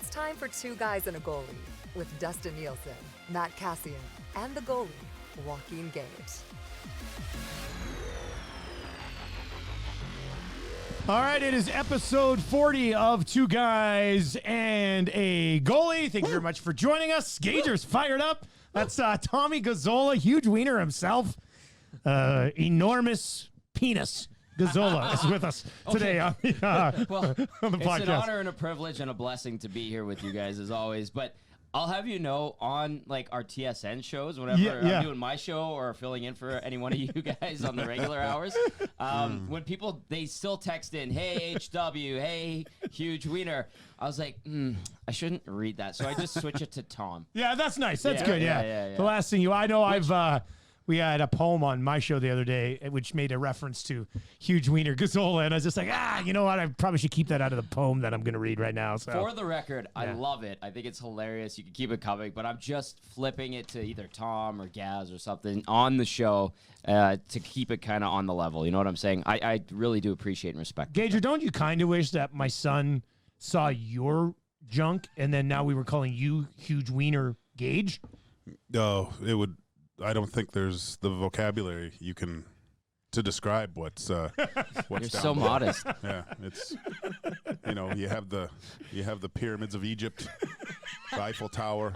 It's time for Two Guys and a Goalie with Dustin Nielsen, Matt Cassian, and the goalie, Joaquin Gage. All right, it is episode 40 of Two Guys and a Goalie. Thank you very much for joining us. Gager's fired up. That's Tommy Gazzola, huge wiener himself. Enormous penis. Gazzola is with us today on the podcast. It's an honor and a privilege and a blessing to be here with you guys as always. But I'll have you know, on like our TSN shows, whenever I'm doing my show or filling in for any one of you guys on the regular hours, when people, they still text in, hey, HW, hey, huge wiener. I was like, I shouldn't read that. So I just switch it to Tom. Yeah, that's nice. That's good. Yeah. The last thing we had a poem on my show the other day, which made a reference to huge wiener Gazzola, and I was just like, you know what? I probably should keep that out of the poem that I'm going to read right now. So for the record, I love it. I think it's hilarious. You can keep it coming, but I'm just flipping it to either Tom or Gaz or something on the show to keep it kind of on the level. You know what I'm saying? I really do appreciate and respect Gager, don't you kind of wish that my son saw your junk and then now we were calling you huge wiener Gage? No, it would. I don't think there's the vocabulary you can to describe what's You're down so below. modest. Yeah, it's you have the pyramids of Egypt, the Eiffel Tower.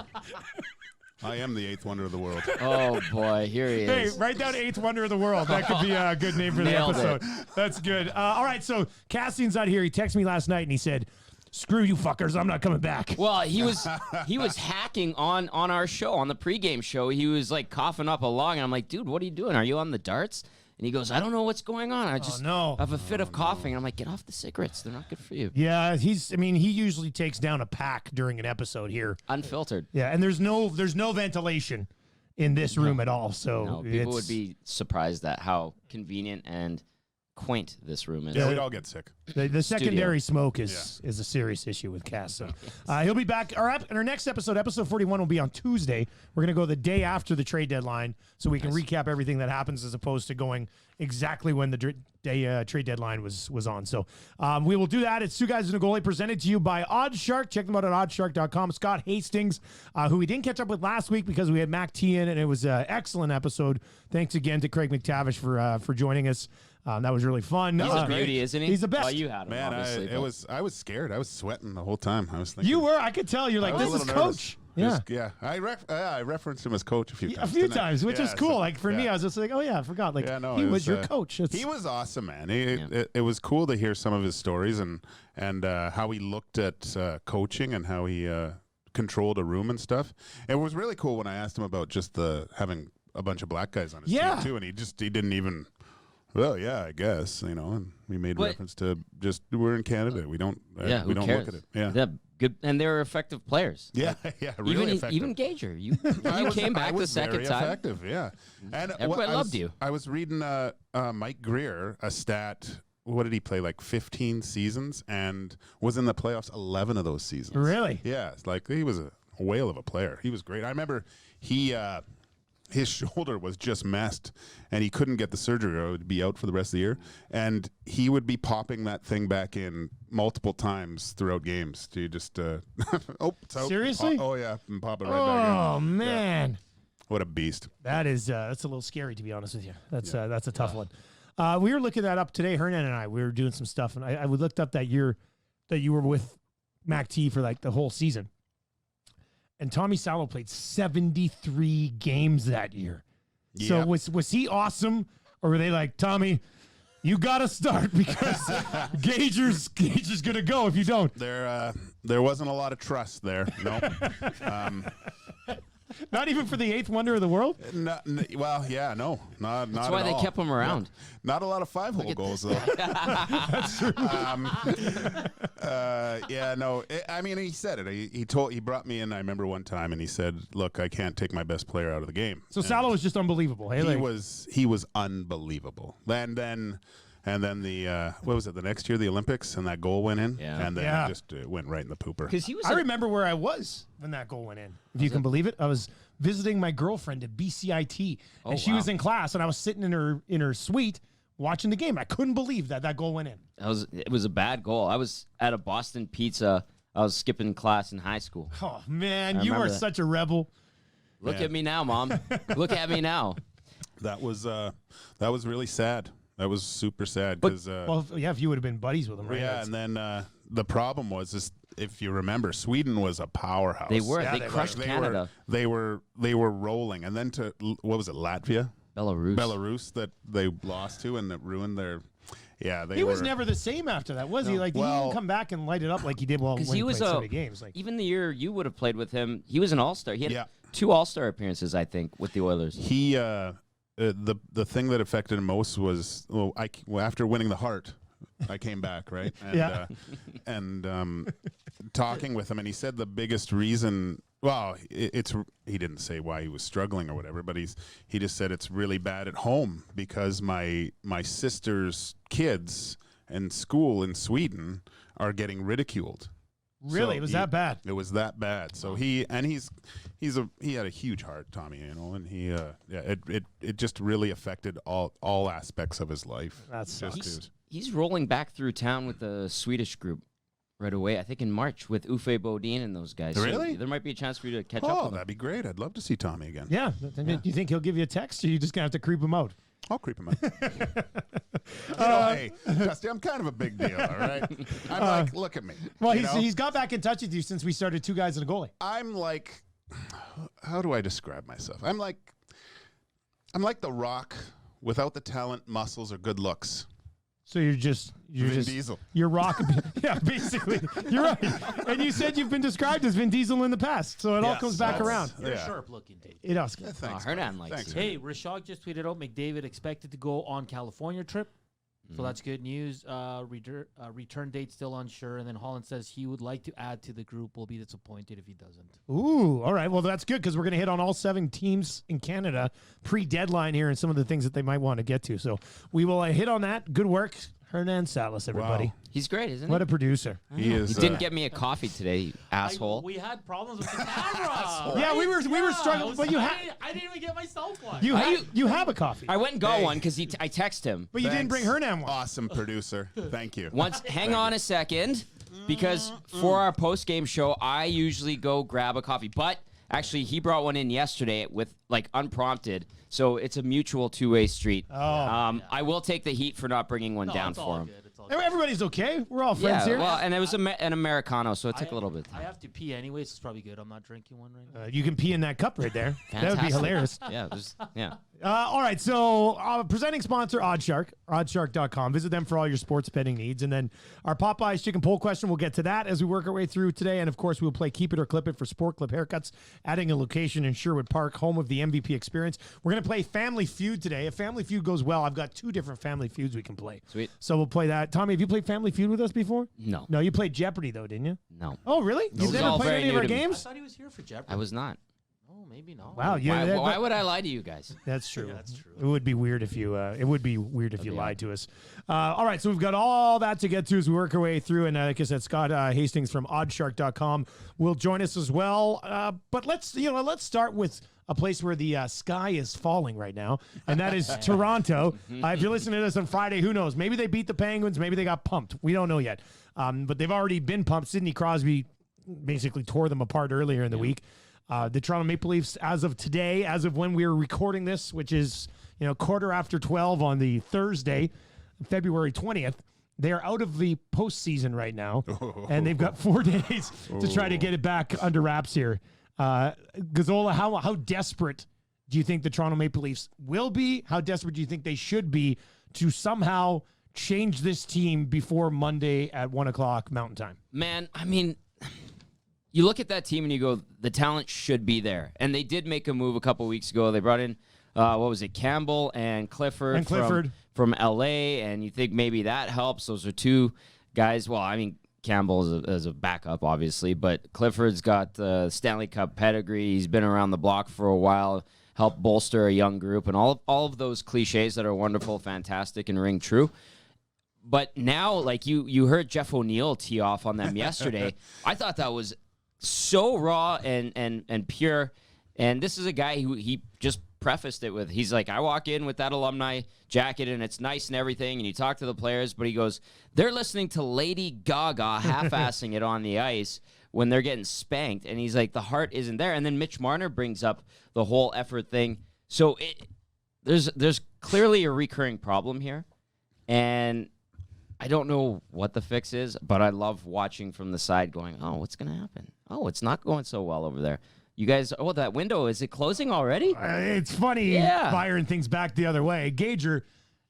I am the eighth wonder of the world. Oh boy, here he is. Hey, write down eighth wonder of the world. That could be a good name for the Nailed episode. That's good. All right, so Cassian's not here. He texted me last night and he said, "Screw you fuckers, I'm not coming back." Well, he was hacking on our show, on the pregame show. He was like coughing up a lung, and I'm like, dude, what are you doing? Are you on the darts? And he goes, I don't know what's going on. I just have a fit of coughing. And I'm like, get off the cigarettes. They're not good for you. Yeah, he usually takes down a pack during an episode here. Unfiltered. Yeah, and there's no ventilation in this room at all. So No, people would be surprised at how convenient and quaint this room is. Yeah, we'd all get sick. The secondary smoke is a serious issue with Cass. So he'll be back. In our next episode 41, will be on Tuesday. We're going to go the day after the trade deadline so we can recap everything that happens as opposed to going exactly when the trade deadline was on. So we will do that. It's Two Guys and a Goalie presented to you by OddsShark. Check them out at oddshark.com. Scott Hastings, who we didn't catch up with last week because we had Mac T in, and it was an excellent episode. Thanks again to Craig McTavish for joining us. That was really fun. He's a beauty, isn't he? He's the best. Well, you had him, Man, obviously. I was scared. I was sweating the whole time. I was thinking. You were. I could tell. You're like, I was this a is little Coach. nervous. Yeah. I referenced him as Coach a few times. A few times, which is cool. Like for me, yeah. I was just like, oh yeah, I forgot. Like he it was your coach. He was awesome, man. It was cool to hear some of his stories and how he looked at coaching and how he controlled a room and stuff. It was really cool when I asked him about just having a bunch of black guys on his team too, and he didn't even. Well, yeah, I guess, and we made reference to just we're in Canada. We don't we don't look at it. Yeah, good, and they were effective players. Yeah, really effective. Even Gager, you came back the second time. Effective, yeah. And everybody loved you. I was reading Mike Greer a stat. What did he play? Like 15 seasons, and was in the playoffs 11 of those seasons. Really? Yeah, it's like he was a whale of a player. He was great. I remember his shoulder was just messed, and he couldn't get the surgery or it would be out for the rest of the year. And he would be popping that thing back in multiple times throughout games to just, Seriously? And pop it right back in. Oh, man. Yeah. What a beast. That's a little scary, to be honest with you. That's a tough one. We were looking that up today, Hernan and I. We were doing some stuff, and I looked up that year that you were with Mac T for like the whole season. And Tommy Salo played 73 games that year. Yeah. So was he awesome, or were they like, Tommy, you got to start because Gager's gonna go if you don't? There wasn't a lot of trust there. No. Not even for the eighth wonder of the world? No. Not That's why at they all. kept him around. Not a lot of 5-hole goals, though. That's true. He said it. He brought me in, I remember one time, and he said, look, I can't take my best player out of the game. So Salo was just unbelievable. Hey, he was unbelievable. And then the what was it? The next year, the Olympics, and that goal went in, and then it just went right in the pooper. Because I remember where I was when that goal went in. If you can believe it, I was visiting my girlfriend at BCIT, and she was in class, and I was sitting in her suite watching the game. I couldn't believe that goal went in. It was a bad goal. I was at a Boston Pizza I was skipping class in high school. Oh man, I you are remember that. such a rebel. Look at me now, Mom. Look at me now. That was really sad. That was super sad But- because If you would have been buddies with him, right? yeah, and then the problem was if you remember, Sweden was a powerhouse. They were. Yeah, they they crushed They Canada. were rolling, and then to what was it, Latvia, Belarus. that they lost to, and that ruined their. Yeah, He was never the same after that, was he? Like, he Well- didn't come back and light it up like he did when Because he he was played so many games. Like, even the year you would have played with him, he was an all-star. He had Yeah. 2 all-star appearances, I think, with the Oilers. He the thing that affected him most was after winning the Hart, I came back, right? And, Yeah. and talking with him, and he said the biggest reason. Well, he didn't say why he was struggling or whatever, but he just said it's really bad at home because my sister's kids in school in Sweden are getting ridiculed. really, So it was he- that bad. It was that bad. So he had a huge heart, Tommy, and he it just really affected all aspects of his life. That sucks. Just He's rolling back through town with the Swedish group right away. I think in March with Uffe Bodin and those guys. Really? So there might be a chance for you to catch up oh, with him. that'd be great. I'd love to see Tommy again. Yeah. Do you think he'll give you a text, or you just gonna have to creep him out? I'll creep him out. Hey, Dusty, I'm kind of a big deal, all right? I'm like, look at me. Well, you know? he's got back in touch with you since we started 2 guys and a goalie. I'm like, how do I describe myself? I'm like The Rock without the talent, muscles, or good looks. So you're just Diesel. You're rock. Yeah, basically, you're right. And you said you've been described as Vin Diesel in the past, so it all Yes, comes back that's- around. You're Yeah. sharp looking, Dave. It does. Thanks. Hernan likes Thanks. you. Hey, Rashog just tweeted out McDavid expected to go on California trip. So that's good news. Return date still unsure. And then Holland says he would like to add to the group. Will be disappointed if he doesn't. Ooh, all right. Well, that's good because we're going to hit on all 7 teams in Canada pre-deadline here and some of the things that they might want to get to. So we will hit on that. Good work, Hernan Salas, everybody. Wow. He's great, isn't What he? a producer. He is. You didn't get me a coffee today, you asshole. We had problems with the camera. Yeah, we were struggling, but you had I didn't even get myself one. you have a coffee, I went and got Hey. one because I text him. but you didn't bring Hernan one. Awesome producer. Thank you. Hang on a second, because for our post-game show, I usually go grab a coffee. But actually, he brought one in yesterday with unprompted, so it's a mutual 2-way street. Oh. I will take the heat for not bringing one down it's for all him. good. It's all good. Everybody's okay. We're all friends Yeah, here. well, and it was an Americano, so it took a little bit. I have to pee anyway, so it's probably good. I'm not drinking one right now. You can pee in that cup right there. That would be Fantastic. hilarious. Yeah. All right, so presenting sponsor, Oddshark, oddshark.com. Visit them for all your sports betting needs. And then our Popeyes Chicken poll question, we'll get to that as we work our way through today. And, of course, we'll play Keep It or Clip It for Sport Clip Haircuts, adding a location in Sherwood Park, home of the MVP experience. We're going to play Family Feud today. If Family Feud goes well, I've got 2 different Family Feuds we can play. Sweet. So we'll play that. Tommy, have you played Family Feud with us before? No. No, you played Jeopardy, though, didn't you? No. Oh, really? You've is never all played very any of new our to me. I games? thought he was here for Jeopardy. I was not. Oh, maybe not. Wow. Why would I lie to you guys? That's true. Yeah, that's true. It would be weird if you. It would be weird if you lied to us. All right, so we've got all that to get to as we work our way through, and like I said, Scott Hastings from Oddshark.com will join us as well. But let's start with a place where the sky is falling right now, and that is Toronto. If you're listening to this on Friday, who knows? Maybe they beat the Penguins. Maybe they got pumped. We don't know yet. But they've already been pumped. Sidney Crosby basically tore them apart earlier in the week. The Toronto Maple Leafs, as of today, as of when we were recording this, which is 12:15 on the Thursday, February 20th, they are out of the postseason right now, and they've got 4 days to try to get it back under wraps here. Gazzola, how desperate do you think the Toronto Maple Leafs will be? How desperate do you think they should be to somehow change this team before Monday at 1:00 Mountain Time? Man, I mean, you look at that team and you go, the talent should be there. And they did make a move a couple weeks ago. They brought in, Campbell and Clifford, from L.A., and you think maybe that helps. Those are 2 guys. Well, I mean, Campbell is a backup, obviously, but Clifford's got the Stanley Cup pedigree. He's been around the block for a while, helped bolster a young group, and all of those cliches that are wonderful, fantastic, and ring true. But now, like you heard Jeff O'Neill tee off on them yesterday. I thought that was so raw and pure. And this is a guy who he just prefaced it with, he's like, I walk in with that alumni jacket and it's nice and everything, and you talk to the players, but he goes, they're listening to Lady Gaga half-assing it on the ice when they're getting spanked, and he's like, the heart isn't there. And then Mitch Marner brings up the whole effort thing. So there's clearly a recurring problem here, and I don't know what the fix is, but I love watching from the side going, oh, what's going to happen? Oh, it's not going so well over there. You guys, that window, is it closing already? It's funny firing things back the other way. Gager,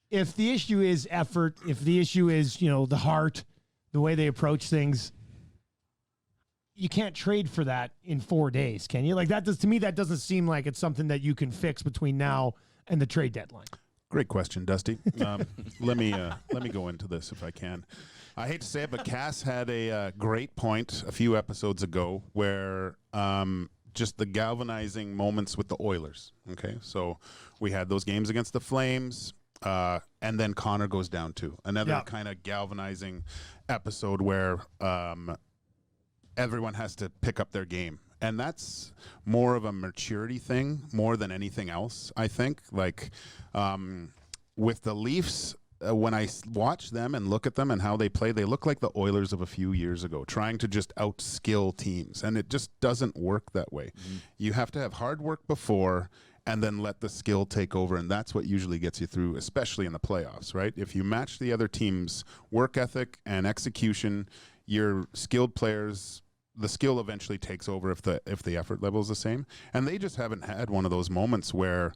if the issue is effort, if the issue is, the heart, the way they approach things, you can't trade for that in 4 days, can you? Like, to me, that doesn't seem like it's something that you can fix between now and the trade deadline. Great question, Dusty. Let me go into this if I can. I hate to say it, but Cass had a great point a few episodes ago where just the galvanizing moments with the Oilers. Okay, so we had those games against the Flames, and then Connor goes down too. Another kind of galvanizing episode where everyone has to pick up their game. And that's more of a maturity thing more than anything else, I think. Like with the Leafs, when I watch them and look at them and how they play, they look like the Oilers of a few years ago, trying to just out-skill teams. And it just doesn't work that way. Mm-hmm. You have to have hard work before and then let the skill take over. And that's what usually gets you through, especially in the playoffs, right? If you match the other team's work ethic and execution, your skilled players, the skill eventually takes over if the effort level is the same. And they just haven't had one of those moments where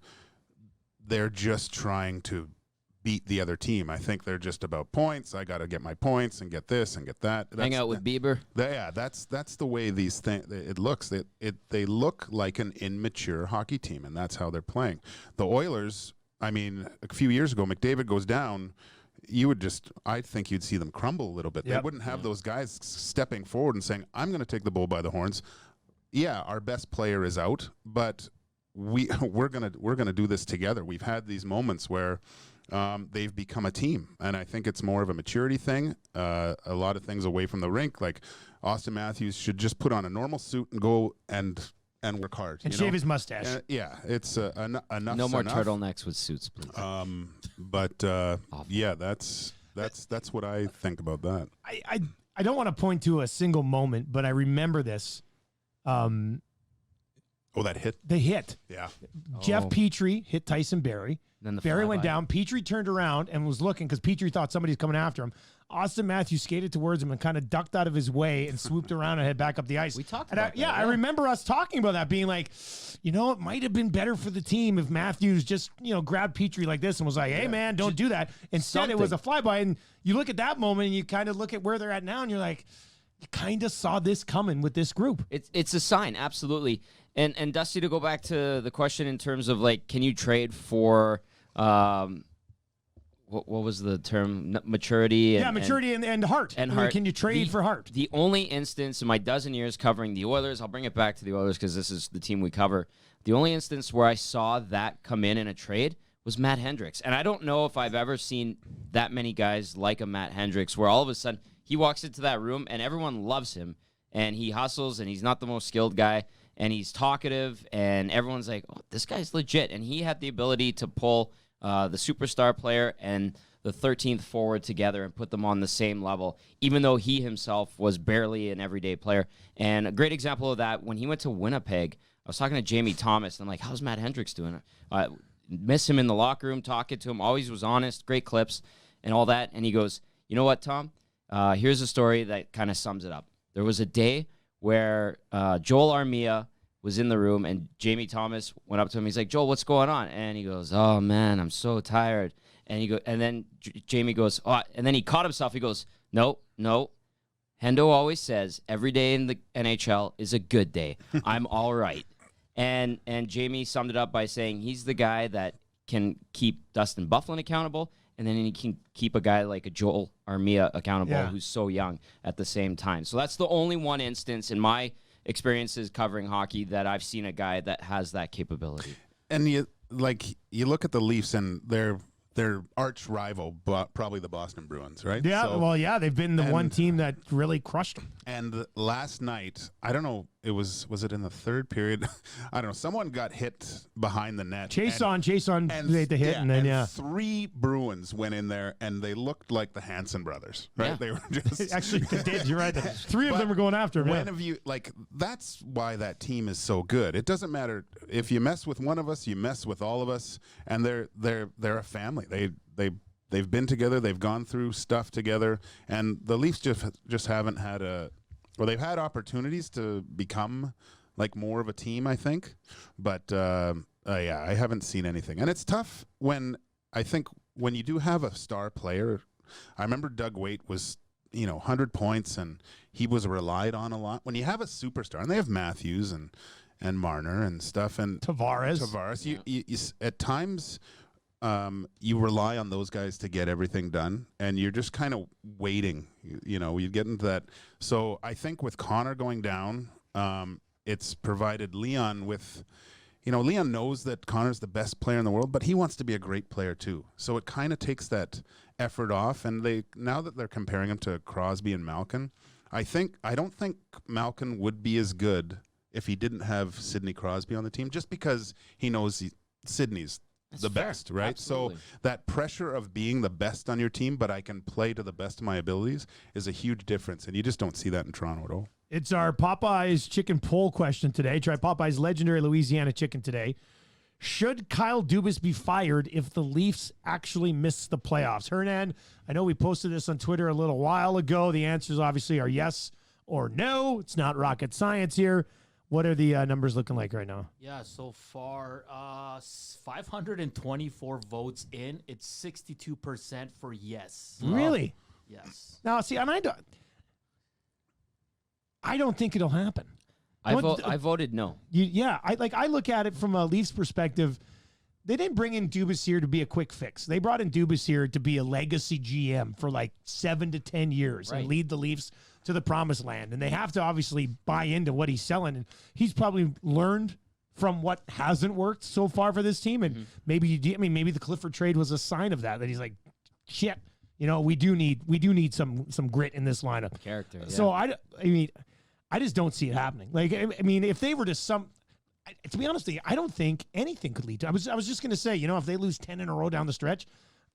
they're just trying to beat the other team. I think they're just about points. I got to get my points and get this and get that. Hang out with Bieber. That's the way these things, it looks. They look like an immature hockey team, and that's how they're playing. The Oilers, I mean, a few years ago, McDavid goes down, I think you'd see them crumble a little bit. Yep. They wouldn't have those guys stepping forward and saying, I'm going to take the bull by the horns. Yeah, our best player is out, but we're gonna do this together. We've had these moments where they've become a team, and I think it's more of a maturity thing. A lot of things away from the rink, like Austin Matthews should just put on a normal suit and go and work hard and shave his mustache. It's enough. No more turtlenecks with suits, please. That's what I think about that. I don't want to point to a single moment, but I remember this. That hit? The hit. Yeah. Jeff Petrie hit Tyson Barrie. Then Barrie went down. Petrie turned around and was looking because Petrie thought somebody's coming after him. Austin Matthews skated towards him and kind of ducked out of his way and swooped around and head back up the ice. We talked about that. Yeah, I remember us talking about that, being like, it might have been better for the team if Matthews just, grabbed Petrie like this and was like, hey, man, don't do that. Instead, it was a flyby. And you look at that moment and you kind of look at where they're at now and you're like, you kind of saw this coming with this group. It's a sign, absolutely. And Dusty, to go back to the question in terms of, like, can you trade for what was the term? Maturity? Maturity and heart. And heart. Can you trade for heart? The only instance in my dozen years covering the Oilers, I'll bring it back to the Oilers because this is the team we cover. The only instance where I saw that come in a trade was Matt Hendricks. And I don't know if I've ever seen that many guys like a Matt Hendricks where all of a sudden he walks into that room and everyone loves him and he hustles and he's not the most skilled guy and he's talkative and everyone's like, oh, this guy's legit. And he had the ability to pull the superstar player and the 13th forward together and put them on the same level, even though he himself was barely an everyday player. And a great example of that, when he went to Winnipeg, I was talking to Jamie Thomas, and I'm like, how's Matt Hendricks doing? Miss him in the locker room, talking to him, always was honest, great clips, and all that. And he goes, you know what, Tom? Here's a story that kind of sums it up. There was a day where Joel Armia was in the room, and Jamie Thomas went up to him. He's like, Joel, what's going on? And he goes, oh, man, I'm so tired. And then Jamie goes, oh, and then he caught himself. He goes, no. Hendo always says every day in the NHL is a good day. I'm all right. And Jamie summed it up by saying he's the guy that can keep Dustin Byfuglien accountable, and then he can keep a guy like a Joel Armia accountable who's so young at the same time. So that's the only one instance in my experiences covering hockey that I've seen a guy that has that capability. And you look at the Leafs and their arch rival, probably the Boston Bruins, right? Yeah, they've been the one team that really crushed them. And last night, I don't know was it in the third period? I don't know. Someone got hit behind the net. Chase on made the hit, and then 3 Bruins went in there, and they looked like the Hanson brothers, right? Yeah. They were just actually they did. You're right. 3 of them were going after him. When have you that's why that team is so good. It doesn't matter if you mess with one of us, you mess with all of us, and they're a family. They've been together, they've gone through stuff together, and the Leafs just haven't had they've had opportunities to become like more of a team, I think, but I haven't seen anything. And it's tough when you do have a star player. I remember Doug Waite was 100 points, and he was relied on a lot. When you have a superstar, and they have Matthews and Marner and stuff, and Tavares, you at times you rely on those guys to get everything done, and you're just kind of waiting. You get into that. So I think with Connor going down, it's provided Leon with, Leon knows that Connor's the best player in the world, but he wants to be a great player too. So it kind of takes that effort off. And now that they're comparing him to Crosby and Malkin, I don't think Malkin would be as good if he didn't have Sidney Crosby on the team, just because he knows Sidney's the best, right? Absolutely. So that pressure of being the best on your team, but I can play to the best of my abilities, is a huge difference, and you just don't see that in Toronto at all. It's our Popeyes Chicken poll question today. Try Popeyes legendary Louisiana chicken today. Should Kyle Dubas be fired if the Leafs actually miss the playoffs? Hernan, I know we posted this on Twitter a little while ago. The answers obviously are yes or no. It's not rocket science here. What are the numbers looking like right now? Yeah, so far, 524 votes in. It's 62% for yes. Really? Yes. Now, see, and I don't think it'll happen. I voted no. I look at it from a Leafs perspective. They didn't bring in Dubas here to be a quick fix. They brought in Dubas here to be a legacy GM for like 7 to 10 years and lead the Leafs to the promised land. And they have to obviously buy into what he's selling. And he's probably learned from what hasn't worked so far for this team. And maybe the Clifford trade was a sign of that he's like, shit, we do need some grit in this lineup. Character. Yeah. So I just don't see it happening. Like, if they were to be honest with you, I don't think anything could lead to. I was just going to say, if they lose 10 in a row down the stretch,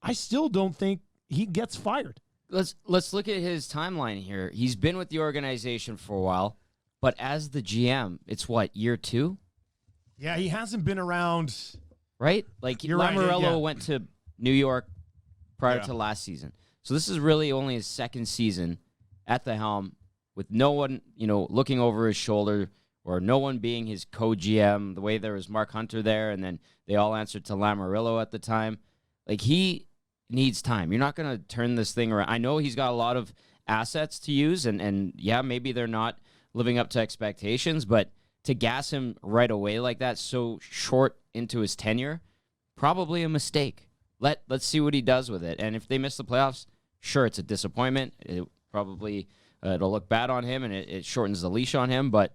I still don't think he gets fired. Let's look at his timeline here. He's been with the organization for a while, but as the GM, it's year 2? Yeah, he hasn't been around. Right? Like Lamoriello went to New York prior to last season. So this is really only his second season at the helm with no one, looking over his shoulder or no one being his co-GM, the way there was Mark Hunter there, and then they all answered to Lamoriello at the time. Like, he needs time. You're not going to turn this thing around. I know he's got a lot of assets to use, and maybe they're not living up to expectations, but to gas him right away like that so short into his tenure, probably a mistake. Let's see what he does with it. And if they miss the playoffs, sure, it's a disappointment. It probably it'll look bad on him, and it shortens the leash on him, but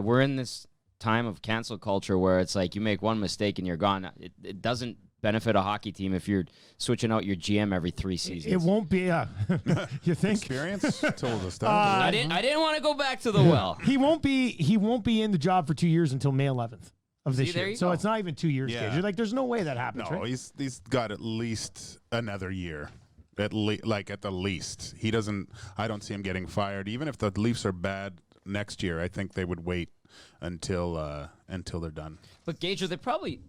we're in this time of cancel culture where it's like you make one mistake and you're gone. It doesn't benefit a hockey team if you're switching out your GM every 3 seasons. It won't be. You think? Experience told us that. I didn't want to go back to the well. He won't be in the job for 2 years until May 11th of this year. So it's not even 2 years. Yeah. You're like, there's no way that happens. No, right? he's got at least another year. At the least. He doesn't. I don't see him getting fired. Even if the Leafs are bad next year, I think they would wait until they're done. But Gage, they're probably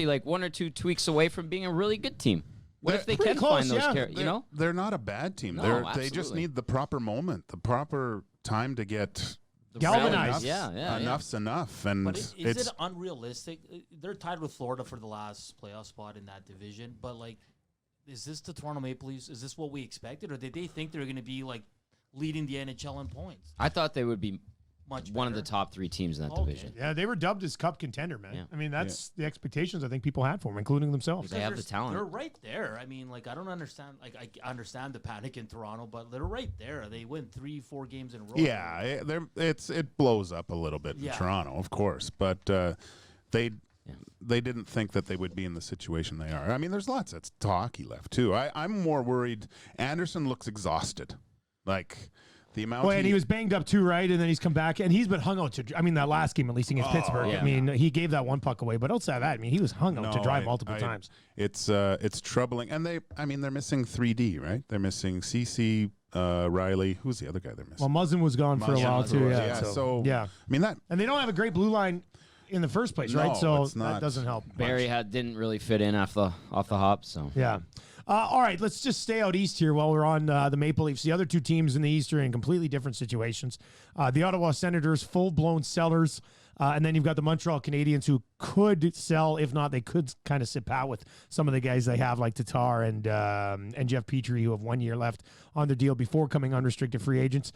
like 1 or 2 tweaks away from being a really good team. What if they can close, find those They're not a bad team. No, they just need the proper moment, the proper time to get galvanized. Enough's enough. And but is it unrealistic? They're tied with Florida for the last playoff spot in that division, but like, is this the Toronto Maple Leafs? Is this what we expected, or did they think they're going to be like leading the NHL in points? I thought they would be much one of the top 3 teams in that division. Yeah, they were dubbed as Cup contender, man. Yeah. I mean, that's the expectations I think people had for them, including themselves. They have the talent. They're right there. I mean, like, I don't understand. Like, I understand the panic in Toronto, but they're right there. They win 3-4 games in a row. Yeah, it blows up a little bit in Toronto, of course, but they didn't think that they would be in the situation they are. I mean, there's lots of hockey left too. I'm more worried. Anderson looks exhausted. Like, The amount. Well, and he was banged up too, right? And then he's come back, and he's been hung out to. I mean, that last game, at least against Pittsburgh. yeah. I mean, he gave that one puck away, but outside of that, I mean, he was hung out to dry multiple times. It's troubling, and they're missing 3D, right? They're missing CC, Riley. Who's the other guy they're missing? Well, Muzzin was gone for a while too. Yeah. So yeah. I mean that, and they don't have a great blue line in the first place, right? No, So it's not. that doesn't help. Barry didn't really fit in off the hop. So Yeah. All right, let's just stay out east here while we're on the Maple Leafs. The other two teams in the East are in completely different situations. The Ottawa Senators, full-blown sellers. And then you've got the Montreal Canadiens who could sell. If not, they could kind of sit pat with some of the guys they have, like Tatar and Jeff Petrie, who have 1 year left on their deal before coming unrestricted free agents.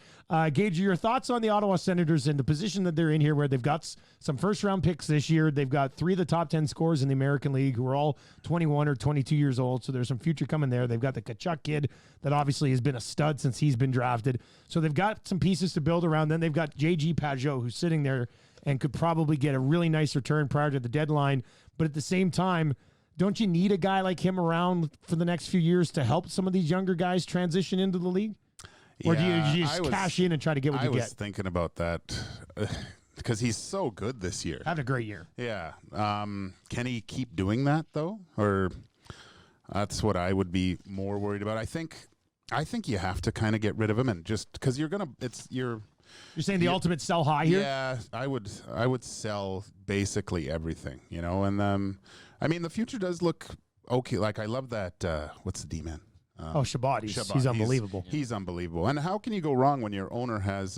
Gage, your thoughts on the Ottawa Senators and the position that they're in here, where they've got some first-round picks this year. They've got 3 of the top 10 scorers in the American League who are all 21 or 22 years old, so there's some future coming there. They've got the Tkachuk kid that obviously has been a stud since he's been drafted. So they've got some pieces to build around. Then they've got J.G. Pajot, who's sitting there and could probably get a really nice return prior to the deadline. But at the same time, don't you need a guy like him around for the next few years to help some of these younger guys transition into the league? Or do you just cash in and try to get what you get? I was thinking about that because he's so good this year. Having a great year. Yeah. Can he keep doing that, though? Or that's what I would be more worried about. I think you have to kind of get rid of him, and just because you're saying the ultimate sell high here? Yeah, I would sell basically everything, and I mean the future does look okay. Like I love that what's the D-man? Shabbat. He's unbelievable. He's unbelievable. And how can you go wrong when your owner has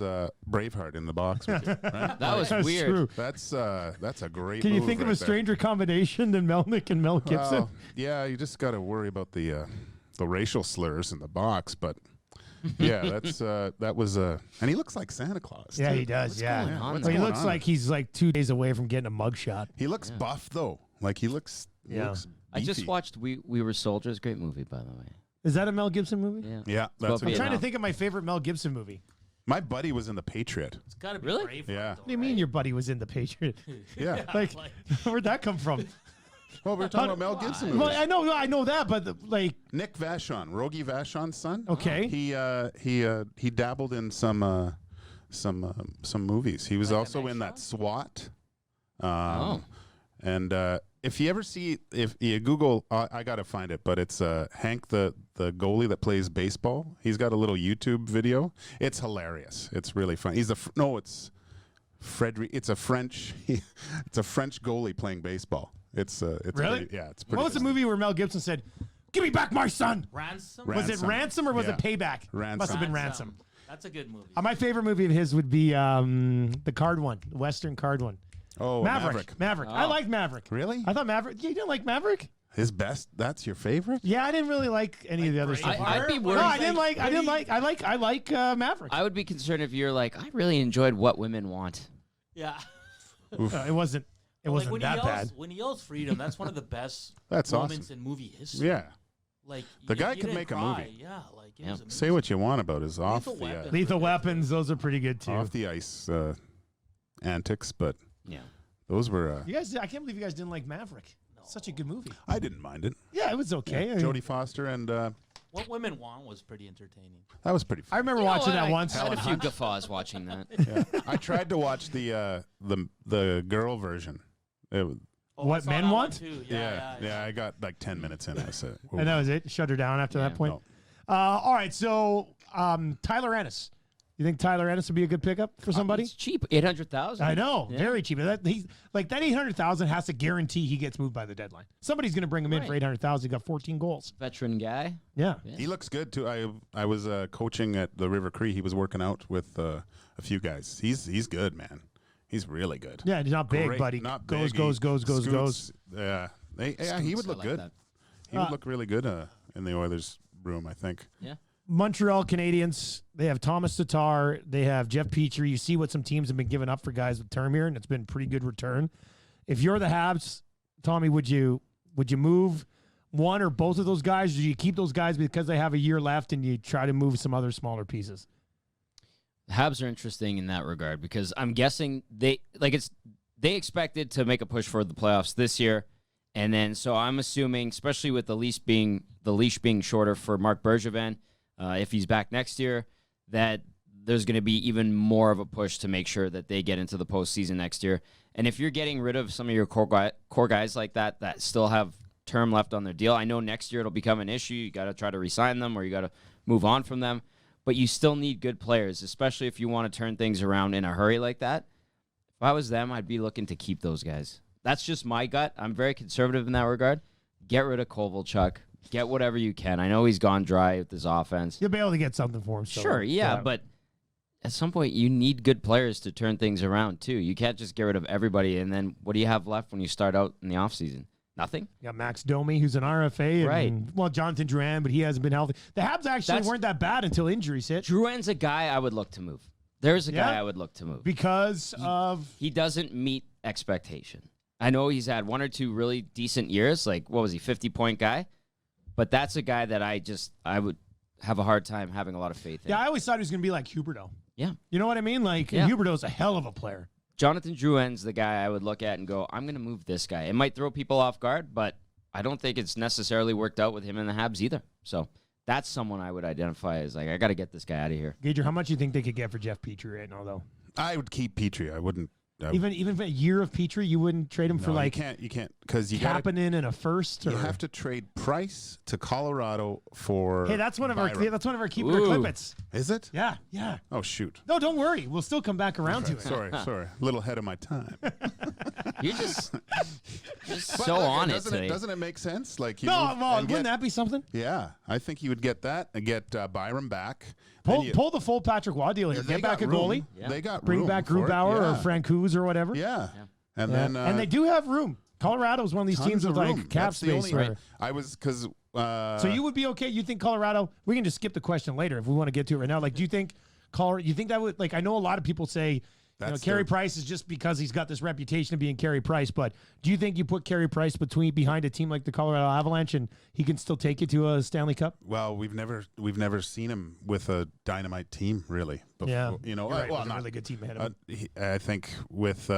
Braveheart in the box with you, right? that was That's weird. True. That's a great Can you move think of right a stranger combination than Melnick and Mel Gibson? Well, yeah, you just got to worry about the racial slurs in the box, but yeah, that was and he looks like Santa Claus. Yeah, too. he does. What's Yeah, going on Well, there? he going looks on? like he's like 2 days away from getting a mugshot. He looks buff though. Like he looks. Yeah. looks I just beefy. watched We Were Soldiers. Great movie, by the way. Is that a Mel Gibson movie? Yeah. Yeah, that's I'm I'm trying to Vietnam. think of my favorite Mel Gibson movie. my buddy was in the Patriot. It's got to be Really? Braveheart, Yeah. though, What do you mean right? your buddy was in The Patriot? Yeah. Like, where'd that come from? Well, we're talking about Mel Gibson movies. Well, I know that, but like, Nick Vachon, Rogie Vachon's son. okay. He dabbled in some movies. He was Like also the in next that SWAT. Oh. And if you ever see, if you Google, I gotta find it, but it's Hank, the goalie that plays baseball. He's got a little YouTube video. It's hilarious. It's really fun. It's Frederic. It's a French. It's a French goalie playing baseball. It's Really? pretty, yeah. It's pretty. What was the good. movie where Mel Gibson said, "Give me back my son"? Ransom? Was it Ransom or was Yeah. it Payback? Ransom. Must have been Ransom. That's a good movie. My favorite movie of his would be the card one, the Western card one. Oh, Maverick. I Oh. like Maverick. Really? I thought Maverick. You didn't like Maverick? His best. That's your favorite? Yeah, I didn't really like any of the other stuff. I'd be No, worried. I didn't like. I like Maverick. I would be concerned if you're like, I really enjoyed What Women Want. Yeah. It wasn't. It Like, wasn't when that he bad. yells, when he yells freedom, that's one of the best That's moments awesome. in movie history. Yeah. Like The guy you could didn't make a cry. movie. Yeah, like it Yeah. was amazing. Say what you want about his off Lethal the Weapon. Lethal Weapons. Those are pretty good too. off the ice antics, but Yeah. those were. You guys, I can't believe you guys didn't like Maverick. Such a good movie. I didn't mind it. Yeah, it was okay. I mean, Jodie Foster and What Women Want was pretty entertaining. that was pretty. I Fun. remember watching that once. I had a few guffaws watching that. Yeah. I tried to watch the girl version. It was- Oh, What I saw Men that one Want? too. yeah. I got like 10 minutes in. I said, And that was it. Shut her down after that Yeah. point. All right. So Tyler Ennis. You think Tyler Ennis would be a good pickup for somebody? It's cheap, 800,000. I know, Yeah. very cheap. That 800,000 has to guarantee he gets moved by the deadline. Somebody's going to bring him in for Right. 800,000. He got 14 goals. Veteran guy. Yeah. He looks good too. I was coaching at the River Cree. He was working out with a few guys. He's good, man. He's really good. Yeah, he's not big, Great. but he Not goes. big. He scoots. goes. Yeah, he would Scoots, I look like good. that. He would look really good in the Oilers room, I think. Yeah. Montreal Canadiens, they have Thomas Tatar, they have Jeff Petrie. You see what some teams have been giving up for guys with term here, and it's been pretty good return. If you're the Habs, Tommy, would you move one or both of those guys? Or do you keep those guys because they have a year left and you try to move some other smaller pieces? Habs are interesting in that regard because I'm guessing they expected to make a push for the playoffs this year, and then so I'm assuming, especially with the leash being shorter for Marc Bergevin, if he's back next year, that there's going to be even more of a push to make sure that they get into the postseason next year. And if you're getting rid of some of your core guys like that still have term left on their deal, I know next year it'll become an issue. You got to try to re-sign them or you got to move on from them. But you still need good players, especially if you want to turn things around in a hurry like that. If I was them, I'd be looking to keep those guys. That's just my gut. I'm very conservative in that regard. Get rid of Kovalchuk. Get whatever you can. I know he's gone dry with his offense. You'll be able to get something for him. So, sure, yeah, but at some point you need good players to turn things around too. You can't just get rid of everybody, and then what do you have left when you start out in the offseason? Nothing. You got Max Domi, who's an RFA, right? Well, Jonathan Drouin, but he hasn't been healthy. The Habs actually weren't that bad until injuries hit. Drouin's a guy I would look to move. There's a guy I would look to move because he doesn't meet expectation. I know he's had one or two really decent years. Like, what was he, 50-point guy? But that's a guy that I would have a hard time having a lot of faith in. Yeah, I always thought he was going to be like Huberdeau. Yeah. You know what I mean? Like, Huberdeau's a hell of a player. Jonathan Drouin's the guy I would look at and go, I'm going to move this guy. It might throw people off guard, but I don't think it's necessarily worked out with him and the Habs either. So that's someone I would identify as like, I got to get this guy out of here. Gager, how much do you think they could get for Jeff Petrie right now, though? I would keep Petrie. I wouldn't. Even for a year of Petrie, you wouldn't trade him for like you can't because you Kapanen and a first. You have to trade Price to Colorado for. Hey, that's one of our keeping our clippets. Is it? Yeah. Oh shoot. No, don't worry. We'll still come back around to it. Sorry. A little ahead of my time. You're just so on it today. Doesn't it make sense? Like wouldn't that be something? Yeah, I think you would get that and get Byram back. Pull the full Patrick Waugh deal here. Get back a goalie. Yeah. They got bring room back for Grubauer or Francouz or whatever. Yeah. And then and they do have room. Colorado is one of these teams with like cap space. I was because. So you would be okay? You think Colorado? We can just skip the question later if we want to get to it right now. Like, do you think Colorado? You think that would like? I know a lot of people say. Carey Price is just because he's got this reputation of being Carey Price. But do you think you put Carey Price behind a team like the Colorado Avalanche and he can still take you to a Stanley Cup? Well, we've never seen him with a dynamite team really. Yeah, right. Well, not a really good team ahead of him. I think with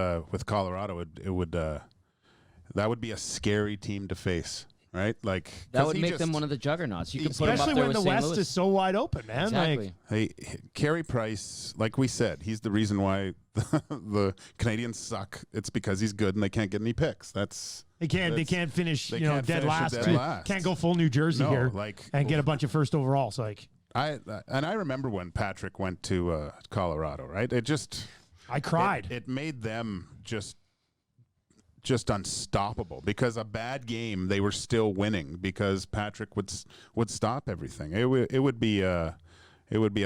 Colorado, it would that would be a scary team to face. Right, like that would make them one of the juggernauts. You could put especially them up there when the with West St. Louis. is so wide open, man. Exactly. Carey Price, like we said, he's the reason why the Canadians suck. It's because he's good and they can't get any picks. They can't finish. Dead last. Can't go full New Jersey here. And get a bunch of first overalls. I remember when Patrick went to Colorado. Right, I cried. It made them just unstoppable because a bad game they were still winning because Patrick would stop everything. It would be a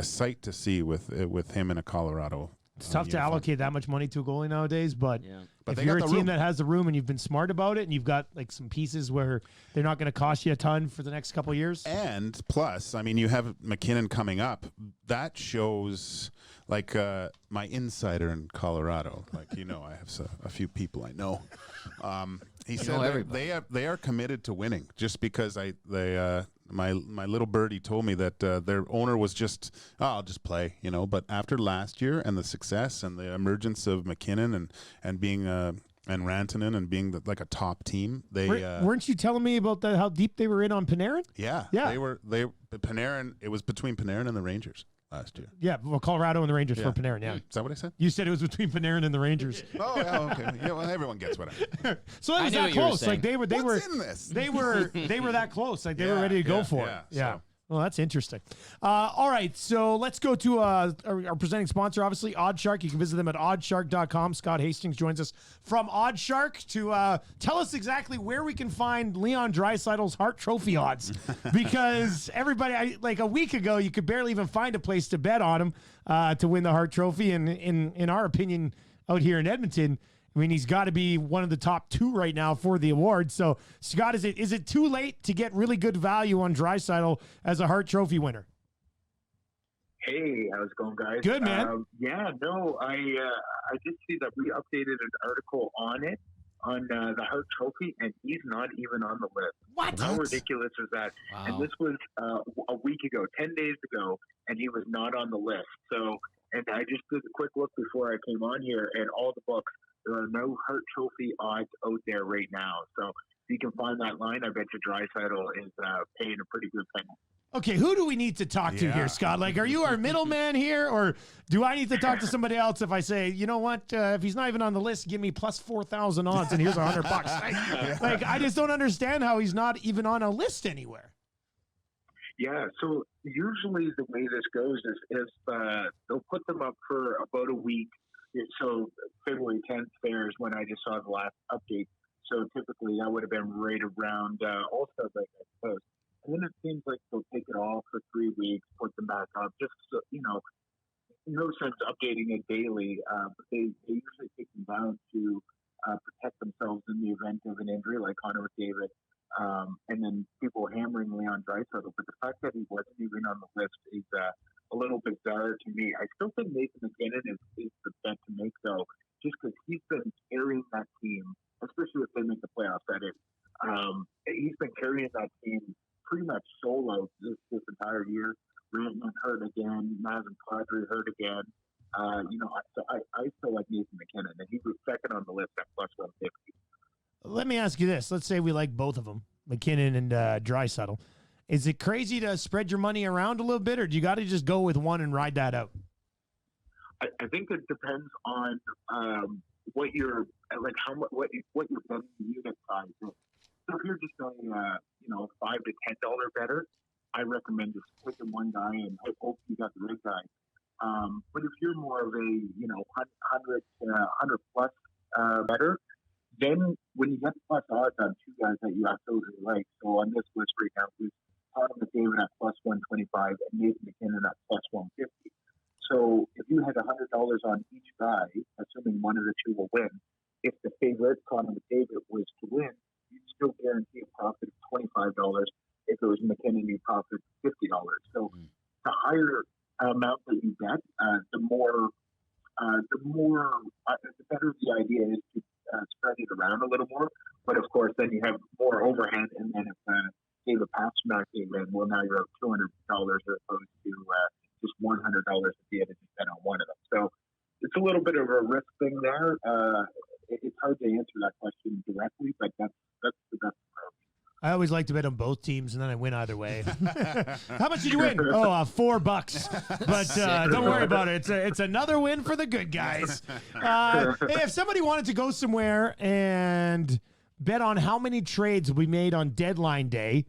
sight to see with him in a Colorado. It's tough to allocate that much money to a goalie nowadays, but if they you're a got the team room. that has the room and you've been smart about it and you've got like some pieces where they're not going to cost you a ton for the next couple of years. And plus, I mean, you have McKinnon coming up. That shows like my insider in Colorado. Like, I have a few people I know. He said they are committed to winning just because my little birdie told me that their owner was just, I'll just play, But after last year and the success and the emergence of McKinnon and being and Rantanen and being like a top team, weren't you telling me about how deep they were in on Panarin? Yeah. Panarin. It was between Panarin and the Rangers last year. Yeah, well, Colorado and the Rangers for Panarin. Yeah, is that what I said? You said it was between Panarin and the Rangers. Oh, yeah, okay. Yeah, well, everyone gets what I mean. So it was that close. Like they were in this? They were that close. Like they were ready to go for it. Yeah. So. Well, that's interesting. All right, so let's go to our presenting sponsor, obviously, OddsShark. You can visit them at oddshark.com. Scott Hastings joins us from OddsShark to tell us exactly where we can find Leon Draisaitl's Hart Trophy odds. Because everybody, like a week ago, you could barely even find a place to bet on him to win the Hart Trophy. And in our opinion, out here in Edmonton, I mean, he's got to be one of the top two right now for the award. So, Scott, is it too late to get really good value on Draisaitl as a Hart Trophy winner? Hey, how's it going, guys? Good, man. I did see that we updated an article on it, on the Hart Trophy, and he's not even on the list. What? How ridiculous is that? Wow. And this was a week ago, 10 days ago, and he was not on the list. So, and I just did a quick look before I came on here, and all the books, there are no Hart Trophy odds out there right now. So if you can find that line, I bet you Draisaitl is paying a pretty good penny. Okay, who do we need to talk to here, Scott? Like, are you our middleman here, or do I need to talk to somebody else if I say, you know what, if he's not even on the list, give me plus 4,000 odds and here's $100? Like, I just don't understand how he's not even on a list anywhere. Yeah, so usually the way this goes is they'll put them up for about a week. So February 10th there is when I just saw the last update. So typically that would have been right around All-Star break, I suppose. And then it seems like they'll take it off for 3 weeks, put them back up. Just, so, no sense updating it daily. But they usually take them down to protect themselves in the event of an injury, like Connor McDavid. And then people hammering Leon Draisaitl. But the fact that he wasn't even on the list is a little bizarre to me. I still think Nathan McKinnon is the bet to make, though, just because he's been carrying that team, especially if they make the playoffs at it. He's been carrying that team pretty much solo this entire year. Rantanen hurt again. Nazem Kadri hurt again. So I still like Nathan McKinnon, and he was second on the list at plus 150. Let me ask you this. Let's say we like both of them, McKinnon and Draisaitl. Is it crazy to spread your money around a little bit, or do you got to just go with one and ride that out? I think it depends on what your your betting unit size is. So if you're just going, $5 to $10 better, I recommend just picking one guy and hope you got the right guy. But if you're more of a 100 plus better, then when you get plus odds on two guys that you absolutely like, so on this list right now, is Connor McDavid at plus 125 and Nathan McKinnon at plus 150. So if you had $100 on each guy, assuming one of the two will win, if the favorite Connor McDavid was to win, you'd still guarantee a profit of $25. If it was McKinnon, you'd profit $50. So the higher amount that you bet, the better the idea is to spread it around a little more. But of course, then you have more overhead, and then if David Pastrnak came in, well, now you're up $200 as opposed to just $100 if you had to bet on one of them. So it's a little bit of a risk thing there. It's hard to answer that question directly, but that's the best approach. I always like to bet on both teams, and then I win either way. How much did you win? Oh, $4. But don't worry about it. It's another win for the good guys. Hey, if somebody wanted to go somewhere and bet on how many trades will be made on deadline day,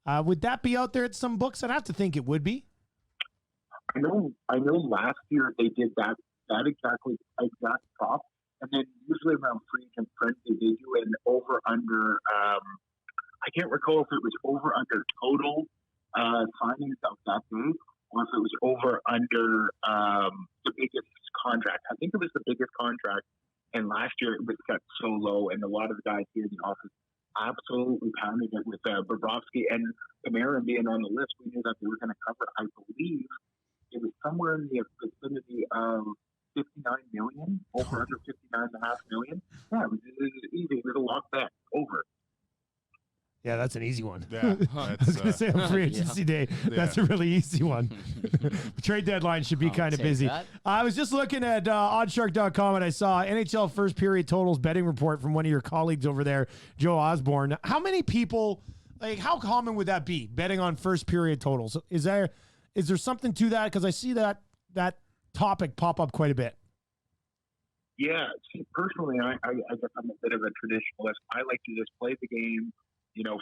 would that be out there at some books? I'd have to think it would be. I know. Last year they did that exact prop, and then usually around free agent frenzy they do an over under. I can't recall if it was over under total signings of that day, or if it was over under the biggest contract. I think it was the biggest contract, and last year it was set so low, and a lot of the guys here in the office absolutely pounded it with Bobrovsky and Panarin being on the list. We knew that they were going to cover, I believe, it was somewhere in the vicinity of $59 million, over under $59.5 million. Yeah, it was easy. It was a lock bet over. Yeah, that's an easy one. Yeah, I was going to say on free agency day, that's a really easy one. Trade deadline should be kind of busy. That. I was just looking at oddshark.com and I saw NHL first period totals betting report from one of your colleagues over there, Joe Osborne. How many people, how common would that be, betting on first period totals? Is there something to that? Because I see that topic pop up quite a bit. Yeah, see, personally, I guess I'm a bit of a traditionalist. I like to just play the game,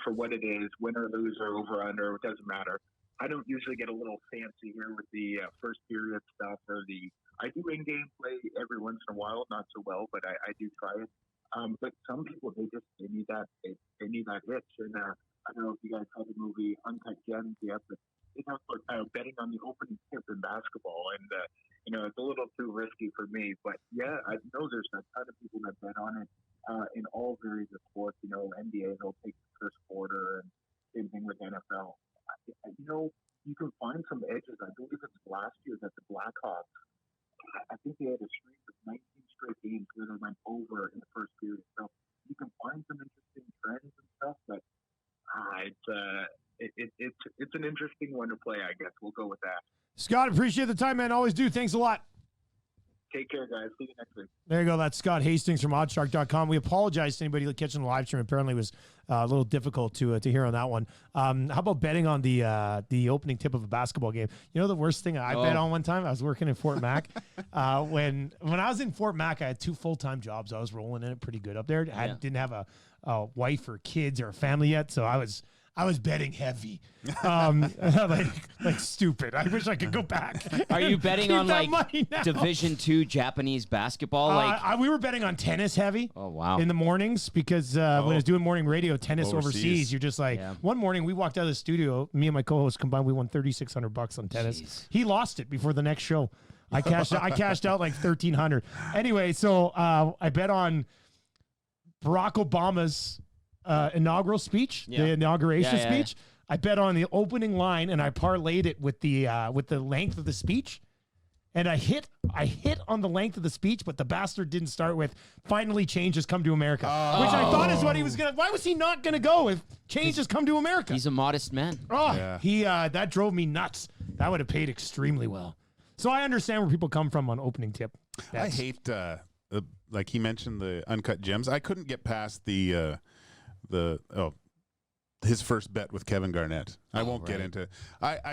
for what it is, win or lose or over under, it doesn't matter. I don't usually get a little fancy here with the first period stuff I do in-game play every once in a while, not so well, but I do try it. But some people, they need that itch. And I don't know if you guys saw the movie Uncut Gems yet, but they talk about betting on the opening tip in basketball, and it's a little too risky for me. But yeah, I know there's a ton of people that bet on it in all various of sports. NBA, they'll take the first quarter, and same thing with NFL. You can find some edges. I believe it's last year that the Blackhawks, I think they had a streak of 19 straight games where they went over in the first period. So you can find some interesting trends and stuff, but it's an interesting one to play, I guess. We'll go with that. Scott, appreciate the time, man. Always do. Thanks a lot. Take care, guys. See you next week. There you go. That's Scott Hastings from oddshark.com. We apologize to anybody catching the live stream. Apparently it was a little difficult to hear on that one. How about betting on the opening tip of a basketball game? You know the worst thing I bet on one time? I was working in Fort Mac. When I was in Fort Mac, I had 2 full-time jobs. I was rolling in it pretty good up there. Didn't have a wife or kids or a family yet, so I was betting heavy, like stupid. I wish I could go back. Are you betting on like Division II Japanese basketball? We were betting on tennis heavy. Oh wow! In the mornings because when I was doing morning radio, tennis overseas, you're just like. One morning we walked out of the studio. Me and my co-host combined, we won $3,600 on tennis. Jeez. He lost it before the next show. I cashed out like $1,300. Anyway, so I bet on Barack Obama's inaugural speech, the inauguration speech. I bet on the opening line, and I parlayed it with the length of the speech, and I hit on the length of the speech, but the bastard didn't start with "Finally, change has come to America," which I thought is what he was gonna. Why was he not gonna go if change has come to America? He's a modest man. He that drove me nuts. That would have paid extremely well. So I understand where people come from on opening tip. I hate like he mentioned the uncut gems. I couldn't get past his first bet with Kevin Garnett. I won't get into.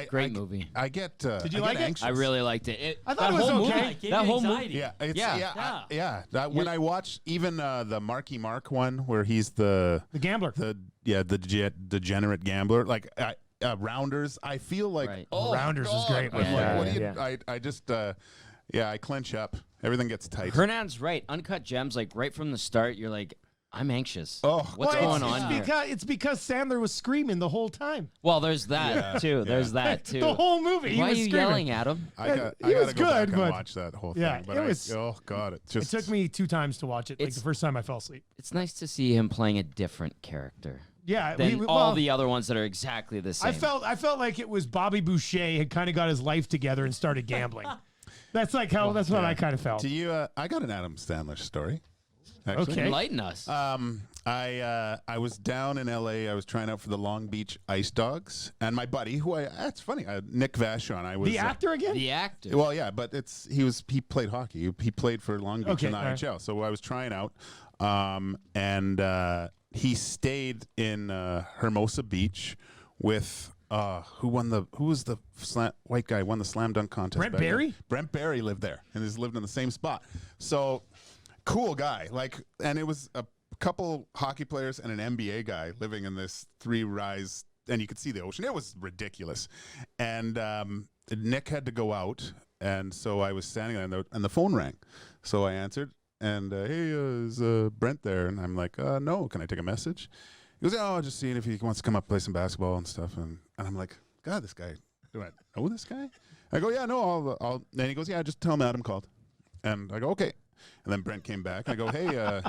Great movie. I get. Did you like it? I really liked it. I thought it was okay. That whole movie. When I watch even the Marky Mark one where he's the gambler, the degenerate gambler, like Rounders. I feel like Rounders is great. I just I clench up. Everything gets tight. Hernan's right. Uncut gems, like right from the start, you're like, I'm anxious. What's going on here? It's because Sandler was screaming the whole time. Well, there's that too. There's that too. The whole movie. Why he was are you screaming. yelling at him? I gotta go back and watch that whole thing. Yeah, but it took me 2 times to watch it. Like the first time I fell asleep. It's nice to see him playing a different character. Yeah, than all the other ones that are exactly the same. I felt like it was Bobby Boucher had kind of got his life together and started gambling. That's like how. That's what I kind of felt. Do you? I got an Adam Sandler story. Actually. Okay, enlighten us. I was down in LA. I was trying out for the Long Beach Ice Dogs, and my buddy, that's funny, Nick Vachon. I was the actor again. The actor. Well, yeah, but he played hockey. He played for Long Beach in the NHL. Right. So I was trying out, and he stayed in Hermosa Beach with. Who was the white guy won the slam dunk contest? Brent Barry? Brent Barry lived there and has lived in the same spot. So cool guy. And it was a couple hockey players and an NBA guy living in this 3-rise, and you could see the ocean. It was ridiculous. And Nick had to go out, and so I was standing there, and the phone rang. So I answered, and hey, is Brent there? And I'm like, no. Can I take a message? He goes, just seeing if he wants to come up play some basketball and stuff. And I'm like, God, this guy, do I know this guy? I go, yeah, no, I'll. And he goes, yeah, just tell him Adam called. And I go, okay. And then Brent came back. And I go, hey,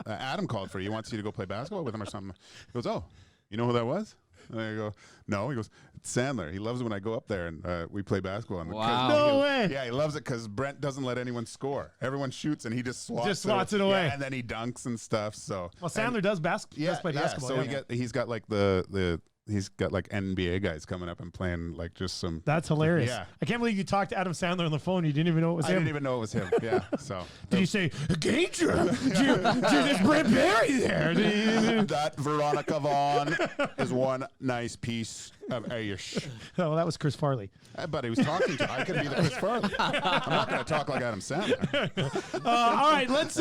Adam called for you. He wants you to go play basketball with him or something. He goes, oh, you know who that was? And I go, no. He goes, it's Sandler. He loves it when I go up there and we play basketball. And wow. No way. Yeah, he loves it because Brent doesn't let anyone score. Everyone shoots and he just slots it away. Yeah, and then he dunks and stuff. So Sandler does play basketball. So he's got like he's got like NBA guys coming up and playing like just some. That's hilarious. Yeah. I can't believe you talked to Adam Sandler on the phone. You didn't even know it was him. I didn't even know it was him. Yeah. So did you say Gager? There's Brent Barry there. That Veronica Vaughn is one nice piece of Irish. Oh, that was Chris Farley. But he was talking to. I could be the Chris Farley. I'm not going to talk like Adam Sandler. All right, let's.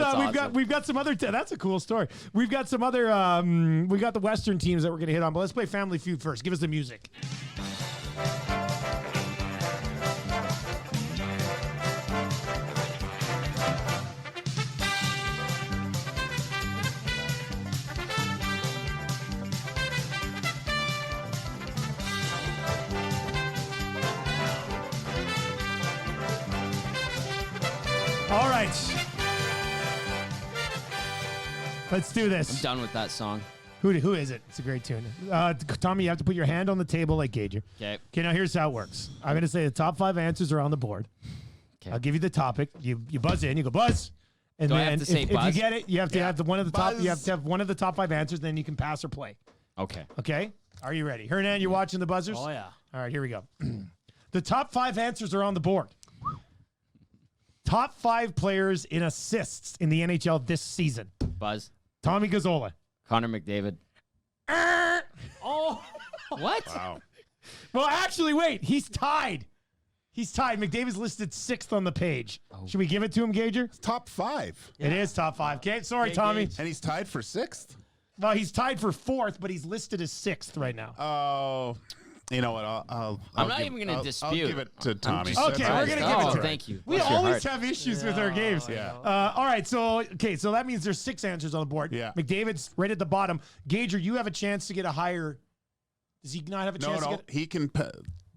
We've got some other. That's a cool story. We've got some other. We got the Western teams that we're going to hit on, but let's play Family Feud first. Give us the music. All right. Let's do this. I'm done with that song. Who is it? It's a great tune. Tommy, you have to put your hand on the table like Gager. Okay. Okay, now here's how it works. I'm going to say the top 5 answers are on the board. Okay. I'll give you the topic. You buzz in. You go buzz. And Do then I have to say if buzz? you get it, you have to have one of the top. You have to have one of the top 5 answers. Then you can pass or play. Okay. Okay. Are you ready, Hernan? You're watching the buzzers. Oh yeah. All right. Here we go. The top 5 answers are on the board. Top 5 players in assists in the NHL this season. Buzz. Tommy Gazzola. Connor McDavid. Oh, What? Wow. Well, actually, wait. He's tied. He's tied. McDavid's listed 6th on the page. Should we give it to him, Gager? Top 5. It is top 5. Okay, sorry, Tommy. Gage. And he's tied for 6th? Well, he's tied for 4th, but he's listed as 6th right now. Oh, you know what? I'm not even going to dispute. I'll give it to Tommy. Okay, we're going to give it to him. Thank you. We Bless your always heart. have issues with our games. Yeah. All right, so that means there's 6 answers on the board. Yeah. McDavid's right at the bottom. Gager, you have a chance to get a higher. Does he not have a chance to No, get? he can. I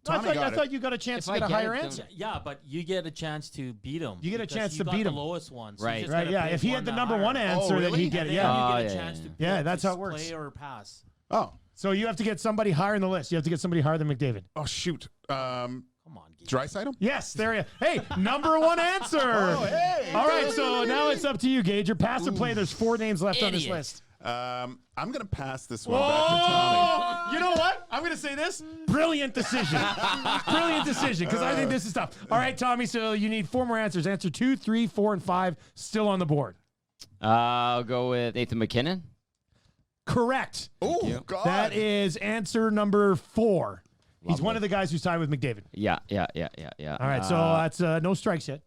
Tommy thought you got a chance If to get I a get higher it, then- answer. yeah, but you get a chance to beat him. You get a because chance to got beat the him. lowest one. So Right. you just Right, gotta yeah. pick If he had one the to number higher. one answer, then really? he'd get it. And Yeah. then Oh, you get a yeah, chance yeah, to yeah. to That's how it works. play or pass. Oh. So you have to get somebody higher in the list. You have to get somebody higher than McDavid. Oh, shoot. Come on, Gage. Drysdale? Yes, there you. Hey, number 1 answer. hey. All right, so now it's up to you, Gager. Pass or play. There's 4 names left on this Idiot. list. I'm going to pass this one back to Tommy. You know what? I'm going to say this. Brilliant decision. Brilliant decision, because I think this is tough. All right, Tommy, so you need 4 more answers. Answer 2, 3, 4, and 5 still on the board. I'll go with Nathan McKinnon. Correct. Oh, God. That is answer number 4. He's Lovely. one of the guys who's tied with McDavid. Yeah. All right, so that's no strikes yet.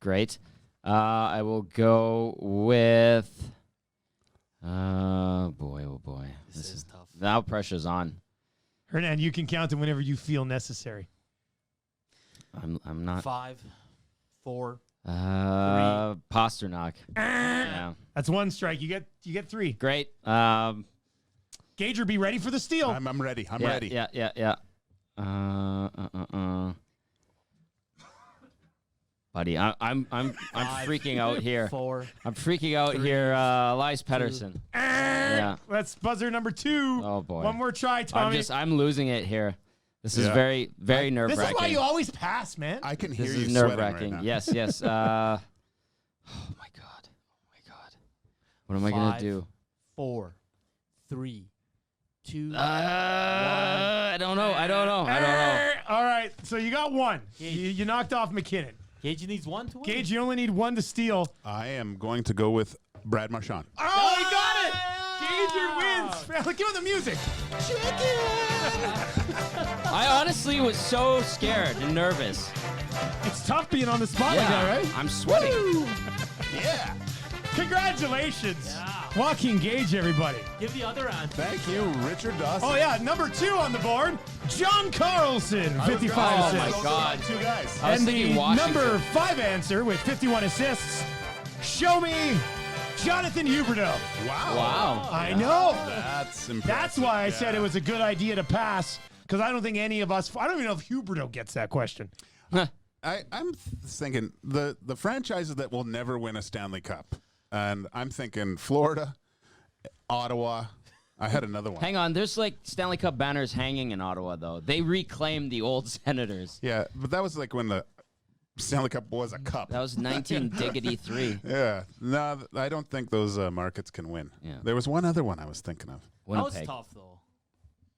Great. I will go with. Oh boy. This is tough. Now pressure's on. Hernan, you can count him whenever you feel necessary. I'm not. 5, 4. Pasternak. Yeah. That's 1 strike. You get 3. Great. Gager, be ready for the steal. I'm ready. I'm yeah, ready. Yeah. Buddy, I'm freaking out here. 4. I'm freaking out here. Elias Pettersson. Yeah. That's buzzer number 2. Oh boy. One more try, Tommy. I'm losing it here. This is Yeah. very, very nerve This is why wracking. you always pass, man. I can hear This you is sweating nerve wracking. right now. Yes. Oh my god. What am I gonna 5, do? 4, 3, 2. I don't know. All right, so you got 1. Gage. You knocked off McKinnon. Gage needs 1 to win. Gage, you only need 1 to steal. I am going to go with Brad Marchand. Oh, he got it! Gager wins. Man, give him the music. I honestly was so scared and nervous. It's tough being on the spot like that, right? I'm sweating. Woo! Yeah. Congratulations. Yeah. Joaquin Gage, everybody. Give the other answer. Thank you, Richard Dawson. Oh, yeah, number 2 on the board, John Carlson, 55 Oh, assists. my God. Two guys. I was And thinking the Washington. number 5 answer with 51 assists, show me Jonathan Huberdeau. Wow. I know. That's impressive. That's why I said Yeah. it was a good idea to pass, because I don't think any of us, I don't even know if Huberdeau gets that question. I'm thinking the franchises that will never win a Stanley Cup, and I'm thinking Florida, Ottawa. I had another one. Hang on, there's like Stanley Cup banners hanging in Ottawa, though. They reclaimed the old Senators. Yeah, but that was like when the Stanley Cup was a cup. That was 19-3. Yeah, no, I don't think those markets can win. Yeah. There was one other one I was thinking of. That was Winnipeg. tough, though.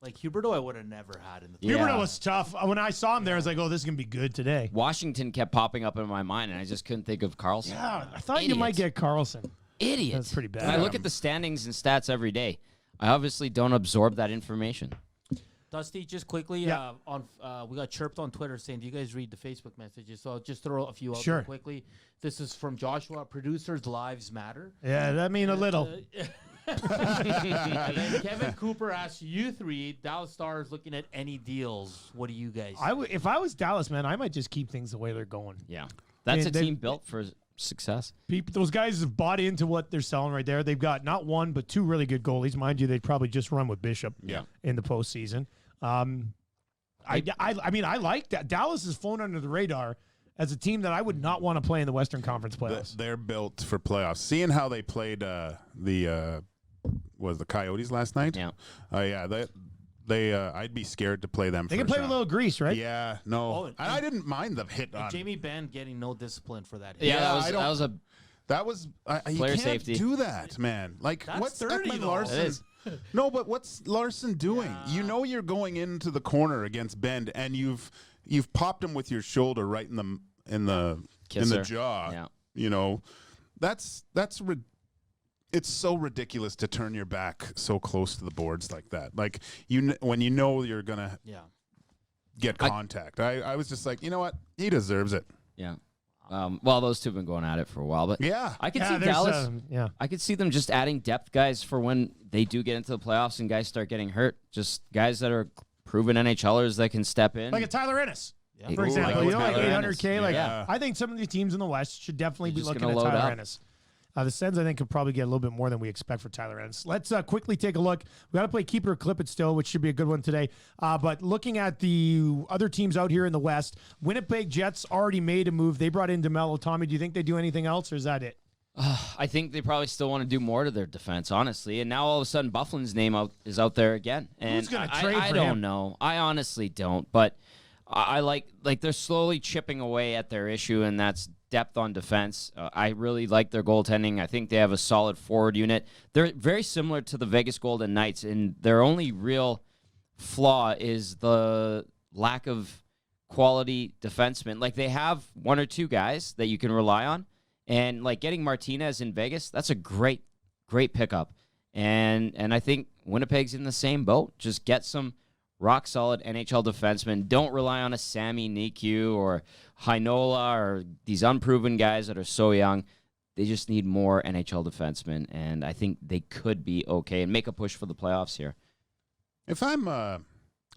Like, Huberdeau, I would have never had in the Yeah. Huberdeau was tough. When I saw him there, I was like, oh, this is going to be good today. Washington kept popping up in my mind, and I just couldn't think of Carlson. Yeah, I thought you might get Carlson. Idiot. That's pretty bad. And I look at the standings and stats every day. I obviously don't absorb that information. Dusty, just quickly, Yeah. we got chirped on Twitter saying, do you guys read the Facebook messages? So I'll just throw a few out Sure. there quickly. This is from Joshua. Producers' lives matter. Yeah, that mean a little. And then Kevin Cooper asks, you 3, Dallas Stars looking at any deals. What do you guys If I was Dallas, man, I might just keep things the way they're going. Yeah. That's Man, a they- team built for success. Those guys have bought into what they're selling right there. They've got not 1, but 2 really good goalies. Mind you, they'd probably just run with Bishop in the postseason. I mean, I like that. Dallas has flown under the radar as a team that I would not want to play in the Western Conference playoffs. They're built for playoffs. Seeing how they played the Coyotes last night? Yeah. I'd be scared to play them. They can play with a little grease, right? Yeah, no. Oh, and I didn't mind the hit on. Jamie Benn getting no discipline for that. Yeah, Yeah, that was a That was you Player can't safety. do that, man. Like That's what's dirty, Ekman though. Larson? It is. No, but what's Larson doing? You know you're going into the corner against Bend, and you've popped him with your shoulder right in the Kisser. in the jaw. Yeah. You know, it's so ridiculous to turn your back so close to the boards like that. Like when you know you're gonna get contact. I was just like, you know what, he deserves it. Yeah. Well, those two have been going at it for a while, but I could see Dallas. I could see them just adding depth guys for when they do get into the playoffs and guys start getting hurt. Just guys that are proven NHLers that can step in, like a Tyler Ennis. Yeah. For example, like $800K. Like Yeah. I think some of the teams in the West should definitely be looking at load Tyler up. Ennis. The Sens, I think, could probably get a little bit more than we expect for Tyler Ennis. Let's quickly take a look. We got to play Keep It or Clip It still, which should be a good one today. But looking at the other teams out here in the West, Winnipeg Jets already made a move. They brought in DeMello. Tommy, do you think they do anything else, or is that it? I think they probably still want to do more to their defense, honestly. And now all of a sudden, Bufflin's name is out there again. And who's going to trade for him? I don't know. I honestly don't. But I like they're slowly chipping away at their issue, and that's depth on defense. I really like their goaltending. I think they have a solid forward unit. They're very similar to the Vegas Golden Knights, and their only real flaw is the lack of quality defensemen. Like, they have one or two guys that you can rely on, and like getting Martinez in Vegas, that's a great pickup. And I think Winnipeg's in the same boat. Just get some rock-solid NHL defensemen. Don't rely on a Sammy Niku or Heinola or these unproven guys that are so young. They just need more NHL defensemen, and I think they could be okay and make a push for the playoffs here. If I'm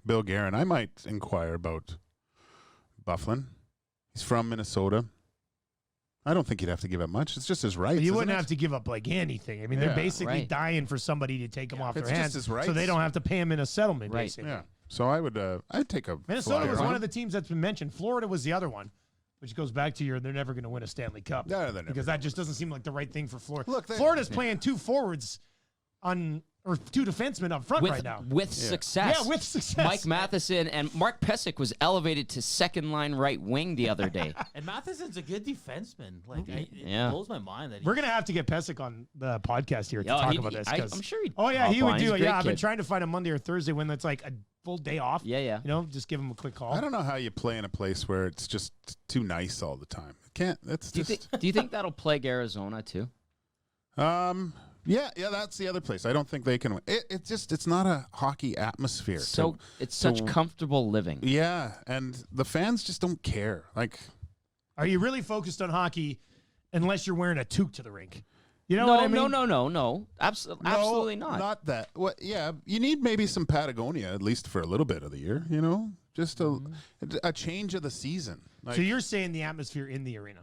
Bill Guerin, I might inquire about Bufflin. He's from Minnesota. I don't think he'd have to give up much. It's just his rights. You wouldn't have to give up like anything. I mean, they're Yeah, basically dying for somebody to take them off their It's hands, just his rights. so they don't have to pay him in a settlement. Right. Basically. Yeah. So I'd take a Minnesota flyer was on one him. of the teams that's been mentioned. Florida was the other one, which goes back to they're never going to win a Stanley Cup. No, they're never because that just doesn't seem like the right thing for Florida. Look, Florida's playing two forwards or two defensemen up front right now. With success. Yeah, with success. Mike Matheson and Mark Pesic was elevated to second-line right wing the other day. And Matheson's a good defenseman. Like, it blows my mind that We're going to have to get Pesic on the podcast here to talk about this. I'm sure he'd Oh, yeah, hop he would on. do He's a it. great Yeah, I've been kid. trying to find a Monday or Thursday when it's like a full day off. Yeah. You know, just give him a quick call. I don't know how you play in a place where it's just too nice all the time. Can't. That's Do just. you think that'll plague Arizona too? Yeah, that's the other place. I don't think they can win. It's not a hockey atmosphere. So it's such comfortable living. Yeah, and the fans just don't care. Like, are you really focused on hockey unless you're wearing a toque to the rink? You know what I mean? No. Absolutely not. Not that. Well, yeah, you need maybe some Patagonia at least for a little bit of the year. You know, just a change of the season. Like, So you're saying the atmosphere in the arena,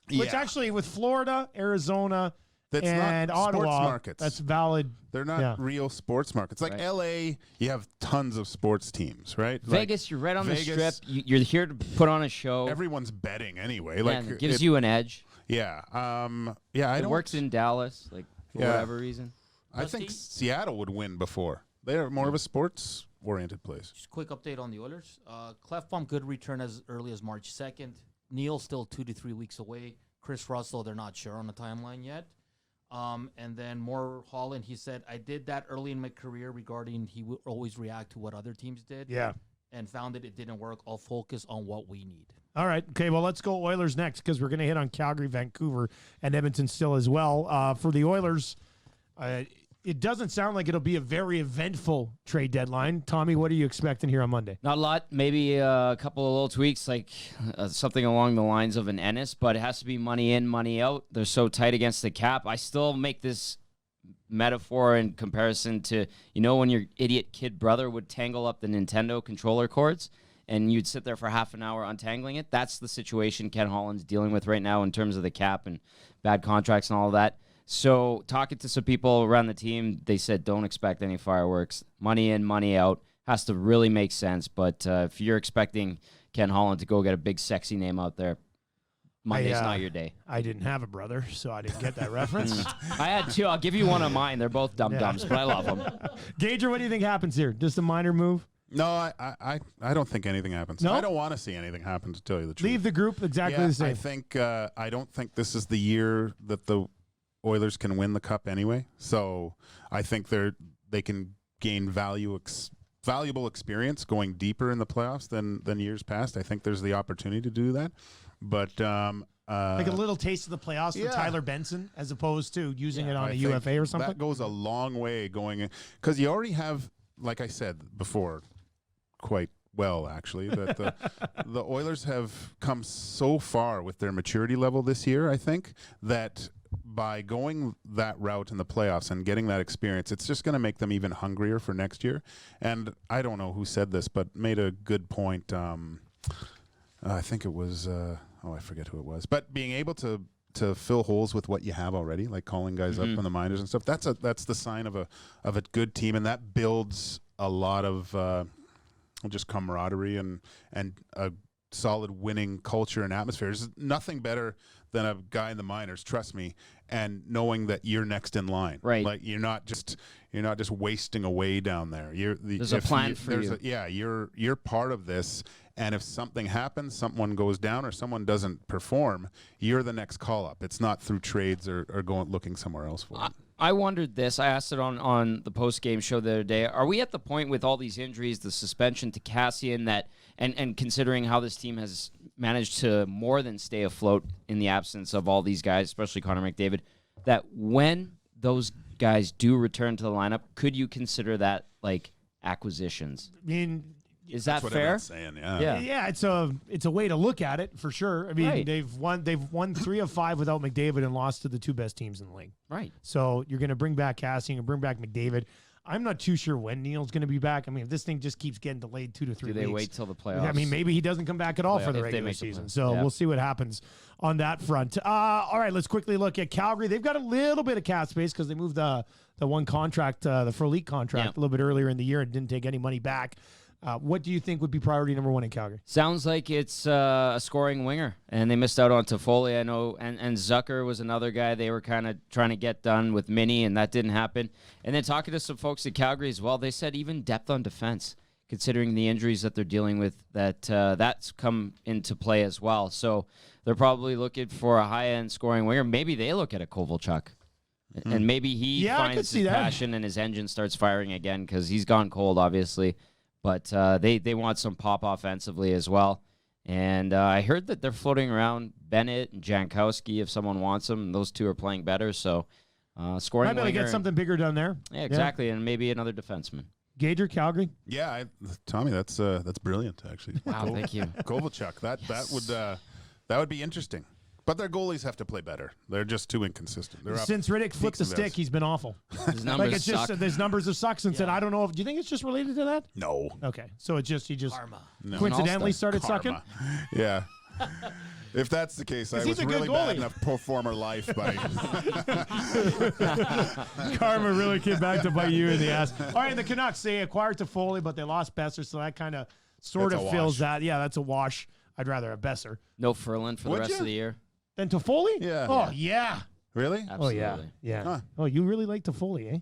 which yeah. actually with Florida, Arizona, That's and not Ottawa, sports markets. that's valid. They're not real sports markets. Like Right. L.A., you have tons of sports teams, right? Vegas, you're right on Vegas, the strip. You're here to put on a show. Everyone's betting anyway. Yeah, Like, and it gives you an edge. Yeah. I It don't. works in Dallas, like for whatever reason. I think Seattle would win before. They're more of a sports-oriented place. Just quick update on the Oilers. Clefbaum could return as early as March 2nd. Neal's still 2 to 3 weeks away. Chris Russell, they're not sure on the timeline yet. And then more Holland, he said, I did that early in my career regarding he would always react to what other teams did. Yeah. And found that it didn't work. I'll focus on what we need. All right. Okay, well, let's go Oilers next because we're going to hit on Calgary, Vancouver, and Edmonton still as well. For the Oilers, it doesn't sound like it'll be a very eventful trade deadline. Tommy, what are you expecting here on Monday? Not a lot. Maybe a couple of little tweaks, like something along the lines of an Ennis, but it has to be money in, money out. They're so tight against the cap. I still make this metaphor in comparison to, when your idiot kid brother would tangle up the Nintendo controller cords and you'd sit there for half an hour untangling it. That's the situation Ken Holland's dealing with right now in terms of the cap and bad contracts and all of that. So talking to some people around the team, they said don't expect any fireworks. Money in, money out. Has to really make sense. But if you're expecting Ken Holland to go get a big sexy name out there, Monday's not your day. I didn't have a brother, so I didn't get that reference. I had two. I'll give you one of mine. They're both dum-dums, but I love them. Gager, what do you think happens here? Just a minor move? No, I don't think anything happens. No? I don't want to see anything happen, to tell you the truth. Leave the group exactly the same. I think I don't think this is the year that the Oilers can win the cup anyway. So I think they can gain valuable experience going deeper in the playoffs than years past. I think there's the opportunity to do that. But like a little taste of the playoffs for Tyler Benson, as opposed to using it on a UFA or something. That goes a long way going in, because you already have, like I said before, quite well actually, that the Oilers have come so far with their maturity level this year. I think that by going that route in the playoffs and getting that experience, it's just going to make them even hungrier for next year. And I don't know who said this, but made a good point. I think it was. I forget who it was, but being able to fill holes with what you have already, like calling guys up on the minors and stuff, that's the sign of a good team, and that builds a lot of just camaraderie and a solid winning culture and atmosphere. There's nothing better than a guy in the minors, trust me, and knowing that you're next in line. Right. Like you're not just wasting away down there. There's a plan for you. You're part of this. And if something happens, someone goes down or someone doesn't perform, you're the next call up. It's not through trades or going looking somewhere else for it. I wondered this. I asked it on the post-game show the other day. Are we at the point with all these injuries, the suspension to Kassian, that and considering how this team has managed to more than stay afloat in the absence of all these guys, especially Connor McDavid, that when those guys do return to the lineup, could you consider that like acquisitions? I mean, is that what fair? everyone's saying, yeah. Yeah, it's a way to look at it for sure. I mean, they've won 3 of 5 without McDavid and lost to the 2 best teams in the league. Right. So you're going to bring back Cassian and bring back McDavid. I'm not too sure when Neal's going to be back. I mean, if this thing just keeps getting delayed 2 to 3 weeks. Do they wait till the playoffs? I mean, maybe he doesn't come back at all for the regular season. So we'll see what happens on that front. All right, let's quickly look at Calgary. They've got a little bit of cap space because they moved the one contract, the Frolik contract, a little bit earlier in the year and didn't take any money back. What do you think would be priority number 1 in Calgary? Sounds like it's a scoring winger, and they missed out on Toffoli, I know, and Zucker was another guy they were kind of trying to get done with Mini, and that didn't happen. And then talking to some folks at Calgary as well, they said even depth on defense, considering the injuries that they're dealing with, that's come into play as well. So they're probably looking for a high-end scoring winger. Maybe they look at a Kovalchuk. And maybe he finds his passion and his engine starts firing again because he's gone cold, obviously. But they want some pop offensively as well. And I heard that they're floating around Bennett and Jankowski if someone wants them. Those two are playing better. So scoring might be able to get something bigger down there. Yeah, exactly. Yeah. And maybe another defenseman. Gager, Calgary? Yeah, Tommy, that's brilliant, actually. Wow, thank you. Kovalchuk, that would be interesting. But their goalies have to play better. They're just too inconsistent. Since Riddick flipped the stick, he's been awful. His numbers it's just his numbers have sucked since then. I don't know. Do you think it's just related to that? No. Okay, so he just Karma. coincidentally started sucking. Yeah. If that's the case, I was really bad enough pro former life by Karma really came back to bite you in the ass. All right, the Canucks, they acquired Toffoli, but they lost Besser, so that kind of sort of fills that. Yeah, that's a wash. I'd rather have Besser. No Ferland for the rest of the year. Then Toffoli? Yeah. Oh, yeah. Really? Absolutely. Oh, yeah. Huh. Oh, you really like Toffoli, eh?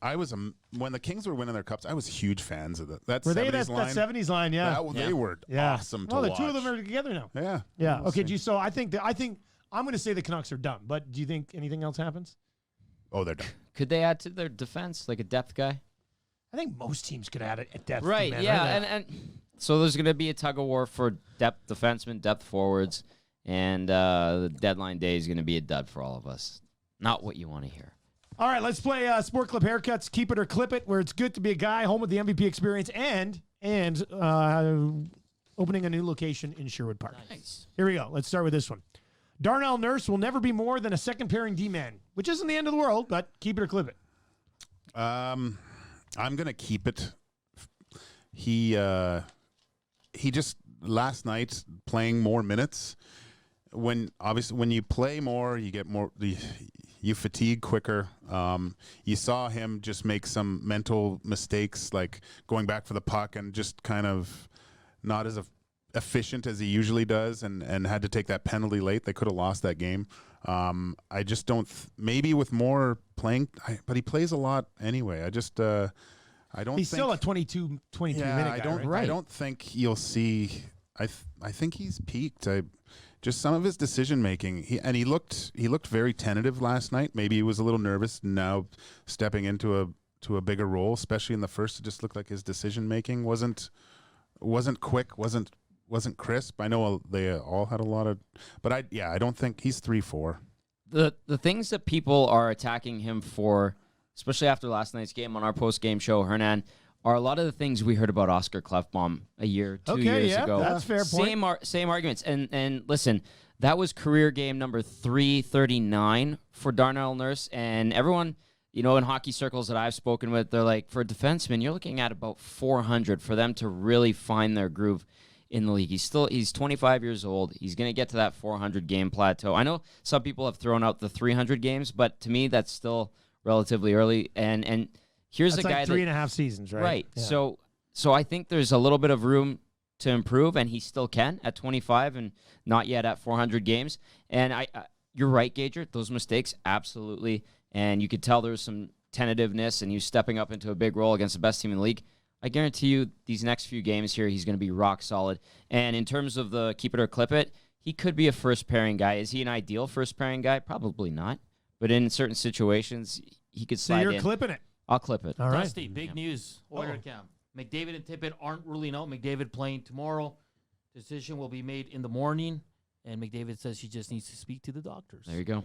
I was when the Kings were winning their cups. I was huge fans of that. Were 70s they that line. 70s line? Yeah. They were awesome to the watch. two of them are together now. Yeah. Yeah. Okay. So I think I'm going to say the Canucks are done. But do you think anything else happens? Oh, they're done. Could they add to their defense, like a depth guy? I think most teams could add it at depth. Right. Man, yeah. right? And so there's going to be a tug of war for depth defensemen, depth forwards, and the deadline day is going to be a dud for all of us. Not what you want to hear. All right, let's play Sport Clip Haircuts, Keep It or Clip It, where it's good to be a guy, home with the MVP experience, and opening a new location in Sherwood Park. Nice. Here we go. Let's start with this one. Darnell Nurse will never be more than a second-pairing D-man, which isn't the end of the world, but keep it or clip it. I'm going to keep it. He just, last night, playing more minutes, when you play more, you get more... You fatigue quicker. You saw him just make some mental mistakes, like going back for the puck and just kind of not as efficient as he usually does, and had to take that penalty late. They could have lost that game. I just don't. Maybe with more playing, but he plays a lot anyway. I just I don't. He's still a 23 minute guy. I don't think you'll see. I think he's peaked. Just some of his decision making, he looked very tentative last night. Maybe he was a little nervous. Now stepping into a bigger role, especially in the first, it just looked like his decision making wasn't quick, wasn't wasn't crisp. I know they all had a lot of, but I don't think he's 3-4. The things that people are attacking him for, especially after last night's game on our post-game show, Hernan, are a lot of the things we heard about Oscar Klefbom a year, 2 years ago. That's fair point. Same arguments. And listen, that was career game number 339 for Darnell Nurse, and everyone, in hockey circles that I've spoken with, they're like, for a defenseman, you're looking at about 400 for them to really find their groove in the league. He's 25 years old. He's going to get to that 400 game plateau. I know some people have thrown out the 300 games, but to me, that's still relatively early. And here's that's a guy like 3.5 seasons, right? Right. Yeah. So I think there's a little bit of room to improve, and he still can at 25 and not yet at 400 games. And you're right, Gager. Those mistakes, absolutely. And you could tell there was some tentativeness, and he was stepping up into a big role against the best team in the league. I guarantee you these next few games here, he's going to be rock solid. And in terms of the keep it or clip it, he could be a first pairing guy. Is he an ideal first pairing guy? Probably not. But in certain situations, he could slide in. So you're clipping it. I'll clip it. All right. Dusty, big news. Oiler camp. McDavid and Tippett aren't ruling out McDavid playing tomorrow. Decision will be made in the morning. And McDavid says she just needs to speak to the doctors. There you go.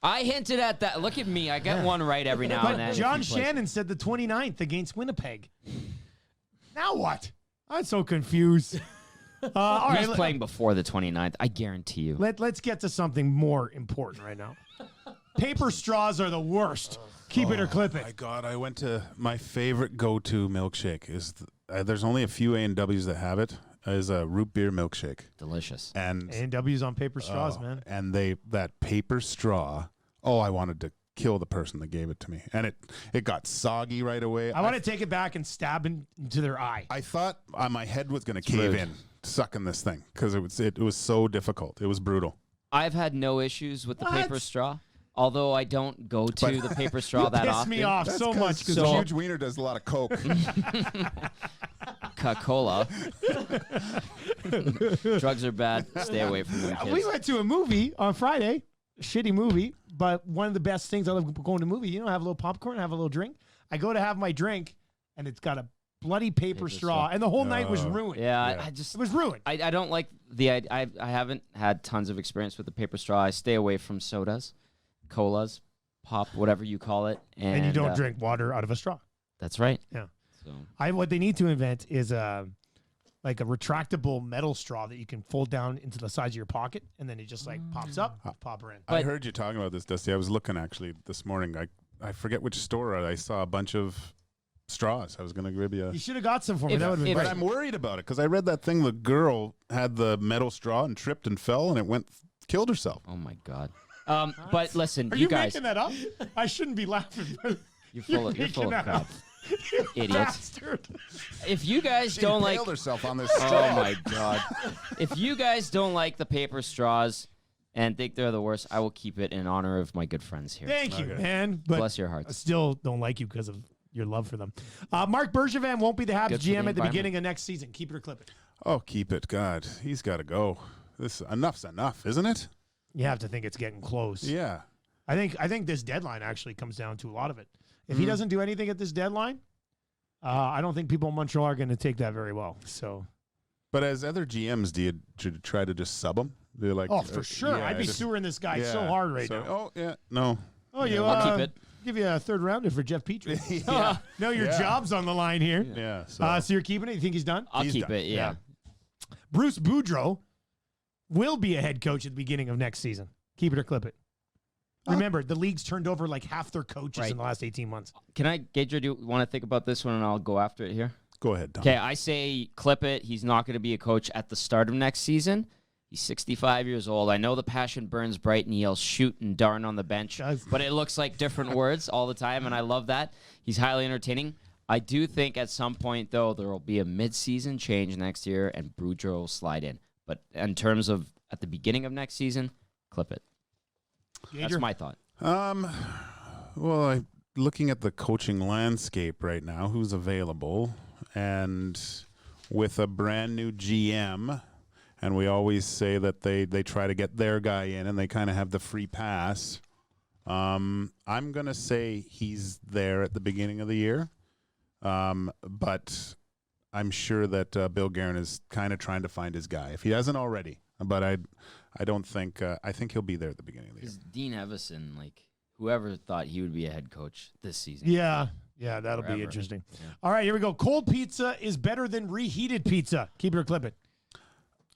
I hinted at that. Look at me. I get one right every now and then. But John Shannon said the 29th against Winnipeg. Now what? I'm so confused. All He's right, playing before the 29th. I guarantee you. Let's get to something more important right now. Paper straws are the worst. Keep it or clip it. My God, I went to my favorite go-to milkshake. There's only a few A&Ws that have it. Is a root beer milkshake. Delicious. And A&W's on paper straws, man. And that paper straw. Oh, I wanted to kill the person that gave it to me, and it got soggy right away. I want to take it back and stab into their eye. I thought my head was going to cave in sucking this thing because it was so difficult. It was brutal. I've had no issues with the paper straw, although I don't go to the paper straw that often. Piss me off so much because a huge wiener does a lot of coke. Coca-Cola. Drugs are bad. Stay away from them, kids. We went to a movie on Friday, a shitty movie, but one of the best things I love going to a movie, have a little popcorn, have a little drink. I go to have my drink, and it's got a bloody paper straw, and the whole night was ruined. Yeah, it was ruined. I don't like I haven't had tons of experience with the paper straw. I stay away from sodas, colas, pop, whatever you call it. And you don't drink water out of a straw. That's right. Yeah. So what they need to invent is like a retractable metal straw that you can fold down into the size of your pocket, and then it just pops up, pop her in. I heard you talking about this, Dusty. I was looking actually this morning. I forget which store. I saw a bunch of straws. I was going to give you You should have got some for me. That would have been But great. I'm worried about it because I read that thing. The girl had the metal straw and tripped and fell, and it killed herself. Oh my God. But listen, Are you guys, making that up? I shouldn't be laughing. But you're full of that crap. up. Idiots. Bastard. If you guys She don't like impaled herself on this straw. Oh my God. If you guys don't like the paper straws and think they're the worst, I will keep it in honor of my good friends here. Thank you, man. But Bless your I hearts. still don't like you because of your love for them. Mark Bergevin won't be the Habs Good for the GM at the environment. beginning of next season. Keep it or clip it. Oh, keep it. God, he's got to go. Enough's enough, isn't it? You have to think it's getting close. Yeah. I think this deadline actually comes down to a lot of it. If he doesn't do anything at this deadline, I don't think people in Montreal are going to take that very well. So, But as other GMs, do you try to just sub them? They're like, for sure. yeah, I'd be suing this guy so hard right now. Oh, yeah. No. Oh, you I'll keep it. Give you a third rounder for Jeff Petrie. Yeah. No, your Yeah. job's on the line here. Yeah. So you're keeping it? You think he's done? I'll He's keep done. it, yeah. Bruce Boudreau will be a head coach at the beginning of next season. Keep it or clip it. Remember, the league's turned over like half their coaches Right. in the last 18 months. Can I, Gager, do you want to think about this one and I'll go after it here? Go ahead, Tom. Okay, I say clip it. He's not going to be a coach at the start of next season. He's 65 years old. I know the passion burns bright and he yells shoot and darn on the bench, Does. but it looks like different words all the time, and I love that. He's highly entertaining. I do think at some point, though, there will be a mid-season change next year and Boudreau will slide in. But in terms of at the beginning of next season, clip it. That's Gager? my thought. Well, looking at the coaching landscape right now, who's available, and with a brand new GM, and we always say that they try to get their guy in, and they kind of have the free pass. I'm gonna say he's there at the beginning of the year, but I'm sure that Bill Guerin is kind of trying to find his guy, if he hasn't already. But I don't think I think he'll be there at the beginning of the year. Dean Evison, like whoever thought he would be a head coach this season? Yeah, that'll be interesting. Yeah. All right, here we go. Cold pizza is better than reheated pizza. Keep it or clip it.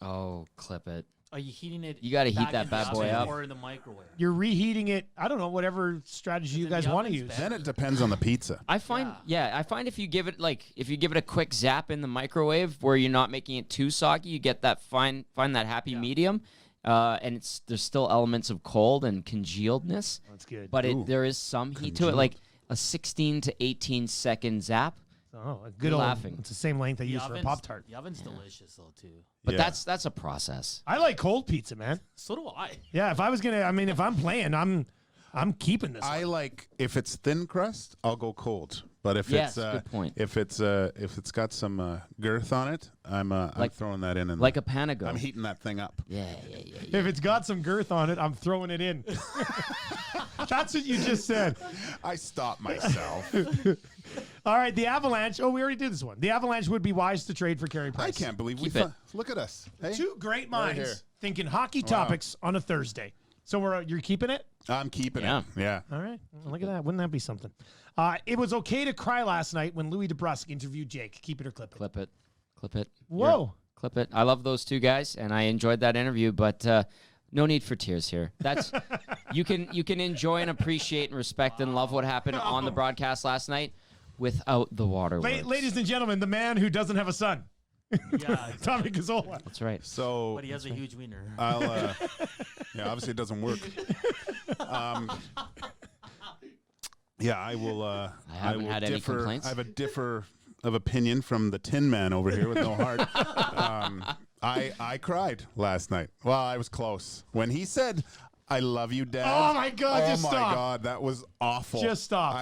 Oh, clip it. Are you heating it? You got to heat back that in bad the boy oven up. or in the microwave? You're reheating it. I don't know, whatever strategy you guys want to use. better. Then it depends on the pizza. I find if you give it a quick zap in the microwave where you're not making it too soggy, you get that find that happy medium, and there's still elements of cold and congealedness. That's good. But there is some heat to it, like a 16 to 18 second zap. Oh, a good old. Laughing. It's the same length I use for a Pop-Tart. The oven's delicious though too. But that's a process. I like cold pizza, man. So do I. Yeah, if I was gonna, if I'm playing, I'm keeping this. I like if it's thin crust, I'll go cold. But if good point. if it's got some girth on it, I'm throwing that in. And Like a panago. I'm heating that thing up. Yeah. If it's got some girth on it, I'm throwing it in. That's what you just said. I stopped myself. All right, the Avalanche. Oh, we already did this one. The Avalanche would be wise to trade for Carey Price. I can't believe look at us. Hey? Two great Right here. minds thinking hockey topics on a Thursday. So you're keeping it? I'm keeping it. Yeah. All right. Well, look at that. Wouldn't that be something? It was okay to cry last night when Louis DeBrusk interviewed Jake. Keep it or clip it? Clip it. Whoa. Clip it. I love those two guys, and I enjoyed that interview, but no need for tears here. That's you can enjoy and appreciate and respect and love what happened on the broadcast last night without the waterworks. Ladies and gentlemen, the man who doesn't have a son. Yeah, Tommy Gazzola. That's right. So, but he has a huge wiener. obviously it doesn't work. I will. I haven't had any complaints. I have a differ of opinion from the Tin Man over here with no heart. I cried last night. Well, I was close when he said, "I love you, Dad." Oh my God! Just stop. Oh my God, that was awful. Just stop.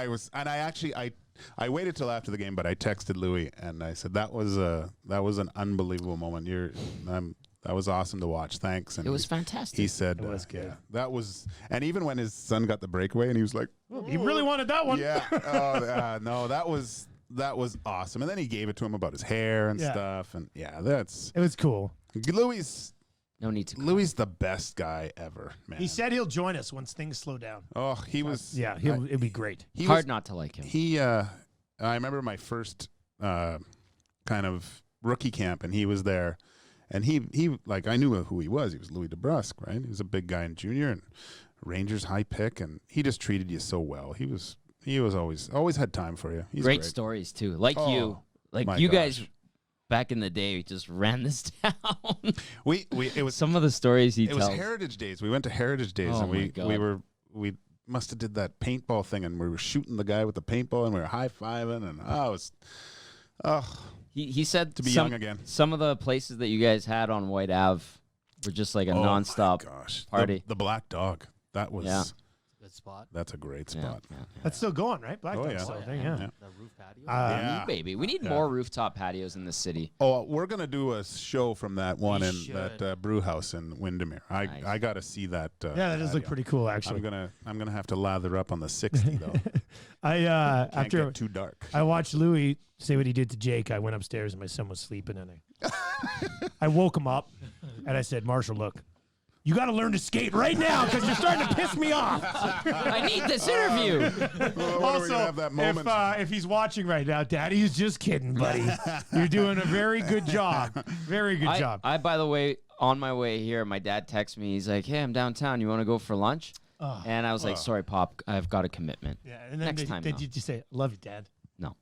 I waited till after the game, but I texted Louis and I said that was an unbelievable moment. That was awesome to watch. Thanks. And it was fantastic. He said it was good. Yeah, that was, and even when his son got the breakaway and he was like, he really wanted that one. Yeah. No, that was awesome. And then he gave it to him about his hair and stuff. And it was cool. Louis. No need to. Louis the best guy ever, man. He said he'll join us once things slow down. Oh, he was. Yeah, it'd be great. Hard not to like him. I remember my first kind of rookie camp, and he was there, and he like I knew who he was. He was Louis DeBrusk, right? He was a big guy in junior and Rangers high pick, and he just treated you so well. He was always had time for you. He's great stories too, like you guys. Back in the day, we just ran this down. It was some of the stories he tells. It was Heritage Days. We went to Heritage Days, and we must have did that paintball thing, and we were shooting the guy with the paintball, and we were high fiving, and it was. He said to be young again. Some of the places that you guys had on White Ave were just like a nonstop party. The Black Dog. That was. Good spot. That's a great spot. Yeah. That's still going, right? Black Dog still thing, yeah. The roof patio. Baby, we need more rooftop patios in the city. Oh, we're gonna do a show from that one in that brew house in Windermere. I got to see that. That does look pretty cool, actually. I'm gonna have to lather up on the 60 though. Can't get too dark. I watched Louis say what he did to Jake. I went upstairs and my son was sleeping, and I woke him up, and I said, "Marshall, look. You got to learn to skate right now because you're starting to piss me off." I need this interview. Also, have that moment? If he's watching right now, Daddy is just kidding, buddy. You're doing a very good job. Very good job. I, by the way, on my way here, my dad texts me. He's like, "Hey, I'm downtown. You want to go for lunch?" And I was like, "Sorry, Pop. I've got a commitment." Yeah. And then did you just say, "Love you, Dad"? No.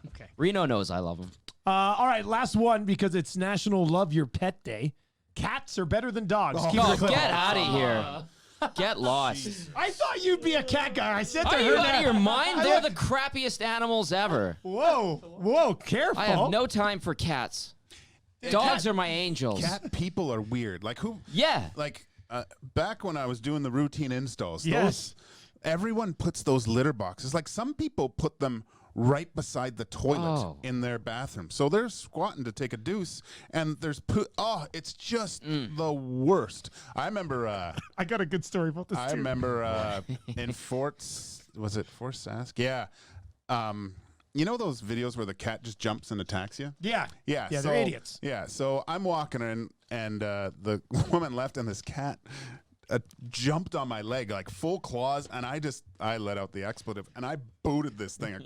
Okay. Reno knows I love him. All right, last one because it's National Love Your Pet Day. Cats are better than dogs. Get out of here. Get lost. I thought you'd be a cat guy. I said to her, are you out of your mind? They're the crappiest animals ever. Whoa, careful. I have no time for cats. Dogs are my angels. Cat people are weird. Like who? Yeah. Like back when I was doing the routine installs, yes, everyone puts those litter boxes. Like some people put them right beside the toilet in their bathroom. So they're squatting to take a deuce, and there's it's just the worst. I remember I got a good story about this I remember in was it Fort Sask? Yeah. you know those videos where the cat just jumps and attacks you? Yeah. Yeah. Yeah, so, they're idiots. Yeah. So I'm walking in, and the woman left, and this cat jumped on my leg like full claws, and I let out the expletive, and I booted this thing, and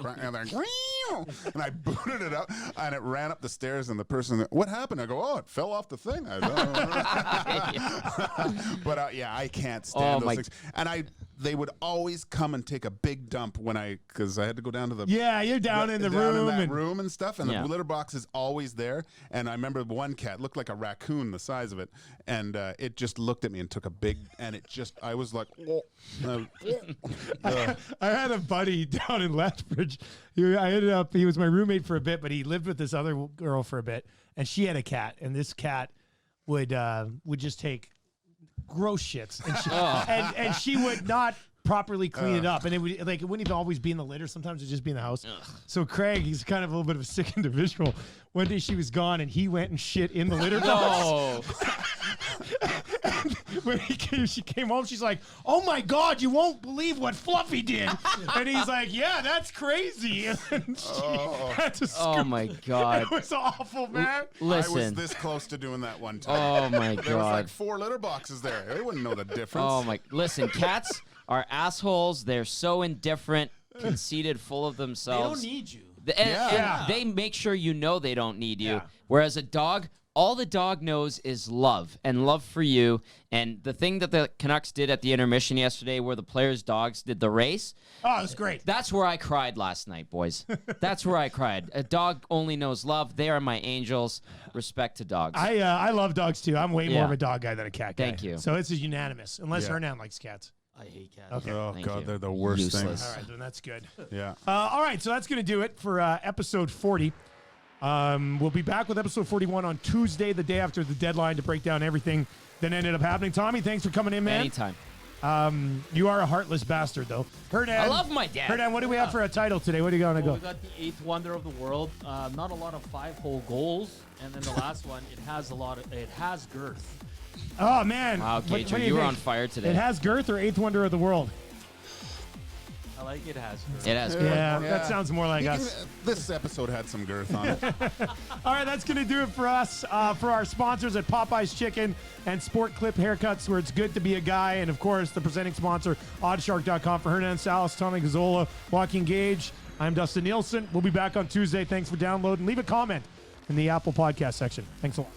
I booted it up, and it ran up the stairs, and the person, what happened? I go, oh, it fell off the thing. I don't know. But yeah, I can't stand those things. And they would always come and take a big dump because I had to go down to the you're down in the room and stuff, and the litter box is always there. And I remember one cat looked like a raccoon, the size of it, and it just looked at me and took a big, and I was like, I had a buddy down in Lethbridge. He was my roommate for a bit, but he lived with this other girl for a bit, and she had a cat, and this cat would just take gross shits, and she would not properly clean it up, and it wouldn't even always be in the litter. Sometimes it'd just be in the house. So Craig, he's kind of a little bit of a sick individual. One day she was gone, and he went and shit in the litter box. When she came home, she's like, "Oh my God, you won't believe what Fluffy did!" And he's like, "Yeah, that's crazy." And she had to Oh my God, it was awful, man. Listen, I was this close to doing that one time. Oh my God, there was like 4 litter boxes there. They wouldn't know the difference. Oh my! Listen, cats are assholes. They're so indifferent, conceited, full of themselves. They don't need you. And they make sure you know they don't need you. Yeah. Whereas a dog, all the dog knows is love and love for you. And the thing that the Canucks did at the intermission yesterday, where the players' dogs did the race. Oh, it was great. That's where I cried last night, boys. That's where I cried. A dog only knows love. They are my angels. Respect to dogs. I love dogs too. I'm way more of a dog guy than a cat guy. Thank you. So this is unanimous, unless Hernan likes cats. I hate cats. Okay. Oh Thank God, you. they're the worst Useless. things. All right, then that's good. Yeah. All right, so that's going to do it for episode 40. We'll be back with episode 41 on Tuesday, the day after the deadline, to break down everything that ended up happening. Tommy, thanks for coming in, man. Anytime. You are a heartless bastard, though. Hernan, I love my dad. Hernan, what do we have for a title today? What are you going to Well, go? we got the 8th wonder of the world. Not a lot of 5-hole goals, and then the last one, it has girth. Oh, man. Wow, What Gage, do you you were think? on fire today. It has girth or 8th wonder of the world? I like it has girth. It has. Yeah, that sounds more like us. This episode had some girth on it. All right, that's going to do it for us. For our sponsors at Popeyes Chicken and Sport Clip Haircuts, where it's good to be a guy. And, of course, the presenting sponsor, Oddshark.com. For Hernan Salas, Tommy Gazzola, Joaquin Gage, I'm Dustin Nielsen. We'll be back on Tuesday. Thanks for downloading. Leave a comment in the Apple Podcast section. Thanks a lot.